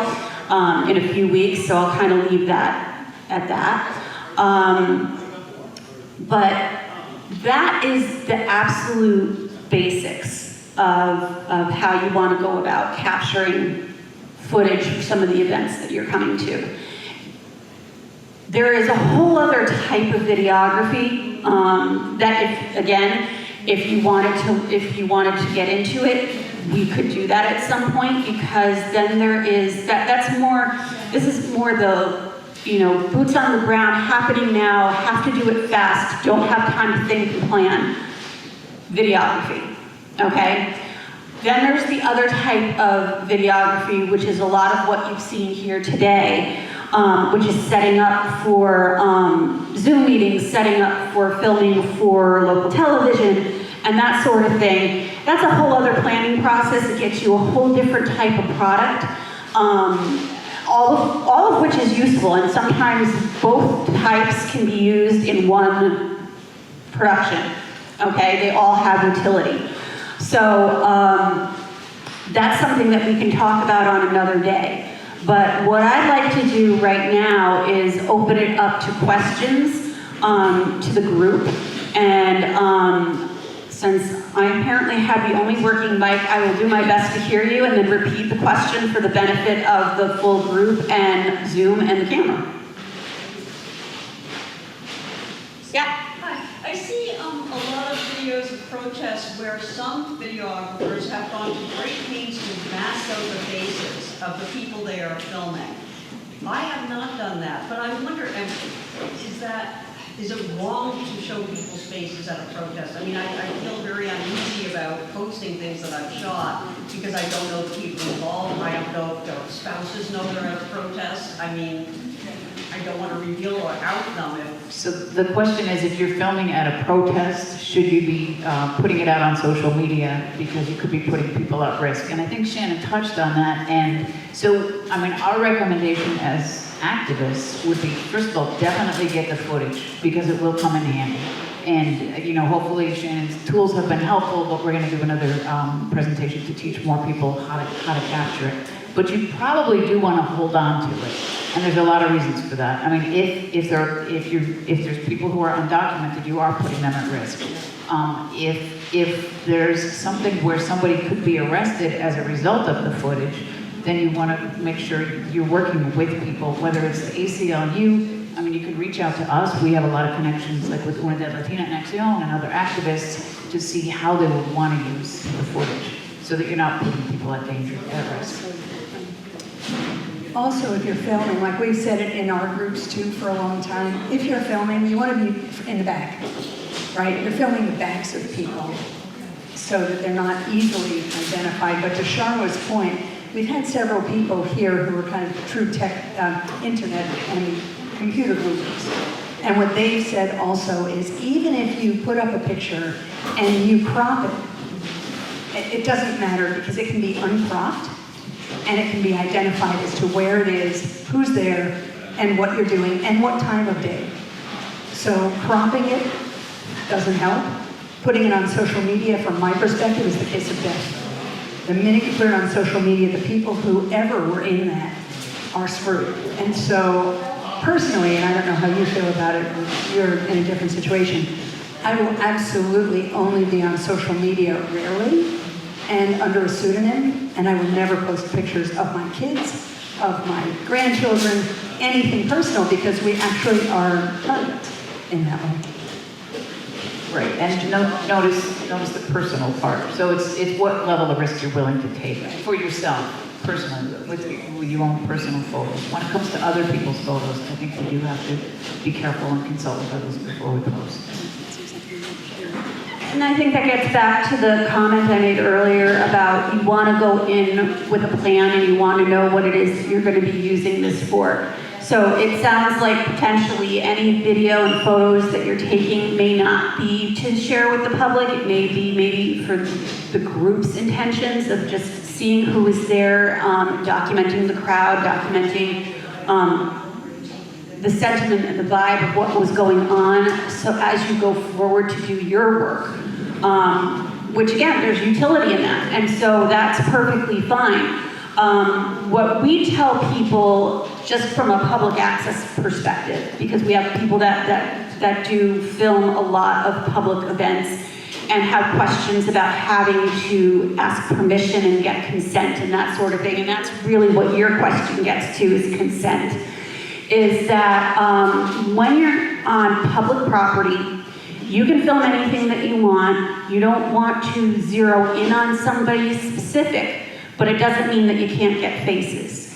in a few weeks. So I'll kind of leave that at that. But that is the absolute basics of how you want to go about capturing footage for some of the events that you're coming to. There is a whole other type of videography that, if you wanted to get into it, we could do that at some point, because then there is this is more the boots on the ground, happening now, have to do it fast, don't have time to think and plan videography. Okay? Then there's the other type of videography, which is a lot of what you've seen here today, which is setting up for Zoom meetings, setting up for filming for local television, and that sort of thing. That's a whole other planning process. It gets you a whole different type of product, all of which is useful, and sometimes both types can be used in one production. Okay, they all have utility. So that's something that we can talk about on another day. But what I'd like to do right now is open it up to questions to the group. And since I apparently have the only working mic, I will do my best to hear you and then repeat the question for the benefit of the full group and Zoom and the camera. Yeah. Hi. I see a lot of videos of protests where some videographers have gone to great pains to mask out the faces of the people they are filming. I have not done that, but I wonder, is it wrong to show people's faces at a protest? I mean, I feel very uneasy about posting things that I've shot because I don't know the people involved. I don't know if their spouses know they're at a protest. I mean, I don't want to reveal or out them. So the question is, if you're filming at a protest, should you be putting it out on social media because you could be putting people at risk? And I think Shannon touched on that. And so, I mean, our recommendation as activists would be, first of all, definitely get the footage because it will come in handy. And, you know, hopefully Shannon's tools have been helpful, but we're going to do another presentation to teach more people how to capture it. But you probably do want to hold on to it. And there's a lot of reasons for that. I mean, if there's people who are undocumented, you are putting them at risk. If there's something where somebody could be arrested as a result of the footage, then you want to make sure you're working with people, whether it's the ACLU. I mean, you can reach out to us. We have a lot of connections, like with Unidad Latina en Acción and other activists, to see how they would want to use the footage so that you're not putting people at danger, at risk. Also, if you're filming, like we've said it in our groups too for a long time, if you're filming, you want to be in the back, right? You're filming the backs of people so that they're not easily identified. But to Charlotte's point, we've had several people here who are kind of true tech, internet and computer groupies. And what they've said also is even if you put up a picture and you crop it, it doesn't matter because it can be uncropped. And it can be identified as to where it is, who's there, and what you're doing, and what time of day. So cropping it doesn't help. Putting it on social media, from my perspective, is the kiss of death. The minute you put it on social media, the people who ever were in that are screwed. And so, personally, and I don't know how you feel about it, you're in a different situation, I will absolutely only be on social media rarely, and under a pseudonym, and I will never post pictures of my kids, of my grandchildren, anything personal, because we actually are targets in that way. Right, and notice the personal part. So it's what level of risk you're willing to take for yourself, personally, with your own personal photos. When it comes to other people's photos, I think we do have to be careful and consult with others before we post. And I think that gets back to the comment I made earlier about you want to go in with a plan and you want to know what it is you're going to be using this for. So it sounds like potentially any video and photos that you're taking may not be to share with the public. It may be maybe for the group's intentions of just seeing who is there, documenting the crowd, documenting the sentiment and the vibe of what was going on, so as you go forward to do your work, which again, there's utility in that, and so that's perfectly fine. What we tell people, just from a public access perspective, because we have people that do film a lot of public events and have questions about having to ask permission and get consent and that sort of thing, and that's really what your question gets to, is consent. Is that when you're on public property, you can film anything that you want. You don't want to zero in on somebody specific, but it doesn't mean that you can't get faces.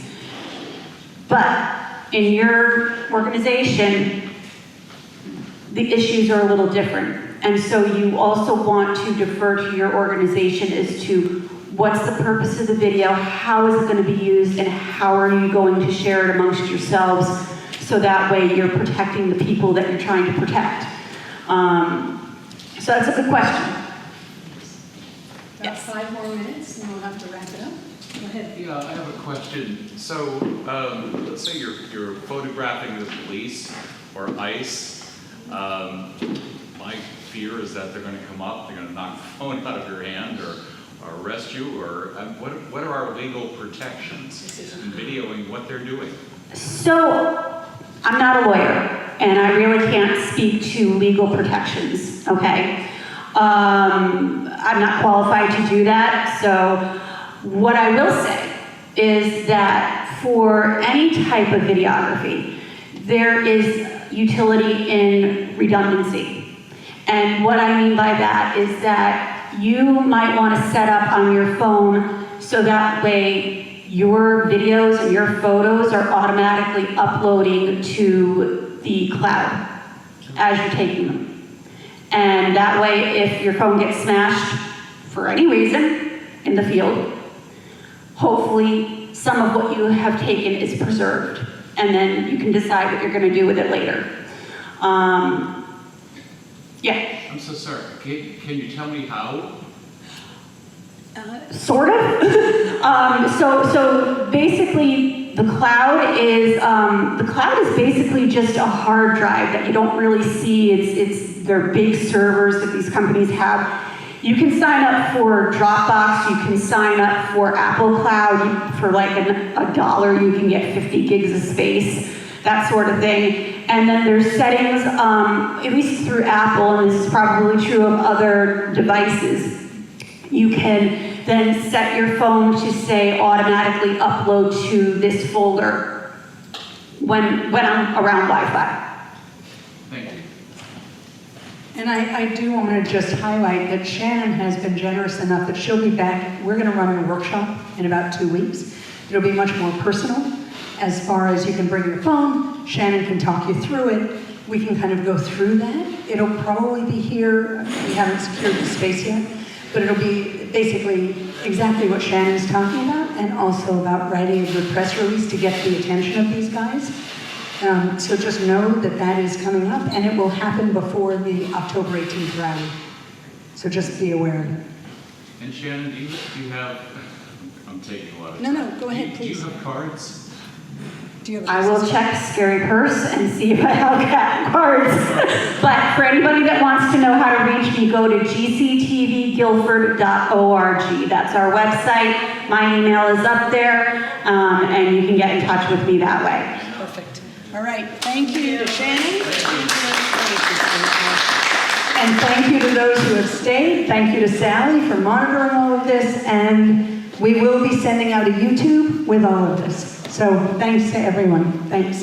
But in your organization, the issues are a little different. And so you also want to defer to your organization as to what's the purpose of the video, how is it going to be used, and how are you going to share it amongst yourselves so that way you're protecting the people that you're trying to protect. So that's a good question. About 5 more minutes and we'll have to wrap it up. Go ahead. Yeah, I have a question. So let's say you're photographing the police or ICE. My fear is that they're going to come up, they're going to knock the phone out of your hand, arrest you, or what are our legal protections in videoing what they're doing? So, I'm not a lawyer, and I really can't speak to legal protections, okay? I'm not qualified to do that, so what I will say is that for any type of videography, there is utility in redundancy. And what I mean by that is that you might want to set up on your phone so that way your videos and your photos are automatically uploading to the cloud as you're taking them. And that way, if your phone gets smashed for any reason in the field, hopefully some of what you have taken is preserved, and then you can decide what you're going to do with it later. Yeah. I'm so sorry. Can you tell me how? Sort of. So basically, the cloud is basically just a hard drive that you don't really see. They're big servers that these companies have. You can sign up for Dropbox. You can sign up for Apple Cloud. For like $1, you can get 50 gigs of space, that sort of thing. And then there's settings, at least through Apple, and this is probably true of other devices. You can then set your phone to say automatically upload to this folder when I'm around Wi-Fi. Thank you. And I do want to just highlight that Shannon has been generous enough that she'll be back. We're going to run a workshop in about 2 weeks. It'll be much more personal as far as you can bring your phone. Shannon can talk you through it. We can kind of go through that. It'll probably be here. We haven't secured the space yet, but it'll be basically exactly what Shannon's talking about, and also about writing a good press release to get the attention of these guys. So just know that that is coming up, and it will happen before the October 18th rally. So just be aware of it. And Shannon, do you have, I'm taking a lot of No, time. go ahead, please. Do you have cards? I will check Scary Purse and see if I have cards. But for anybody that wants to know how to reach me, go to gctvguilford.org. That's our website. My email is up there, and you can get in touch with me that way. Perfect. All right. Thank you to Shannon. And thank you to those who have stayed. Thank you to Sally for monitoring all of this. And we will be sending out a YouTube with all of this. So thanks to everyone. Thanks.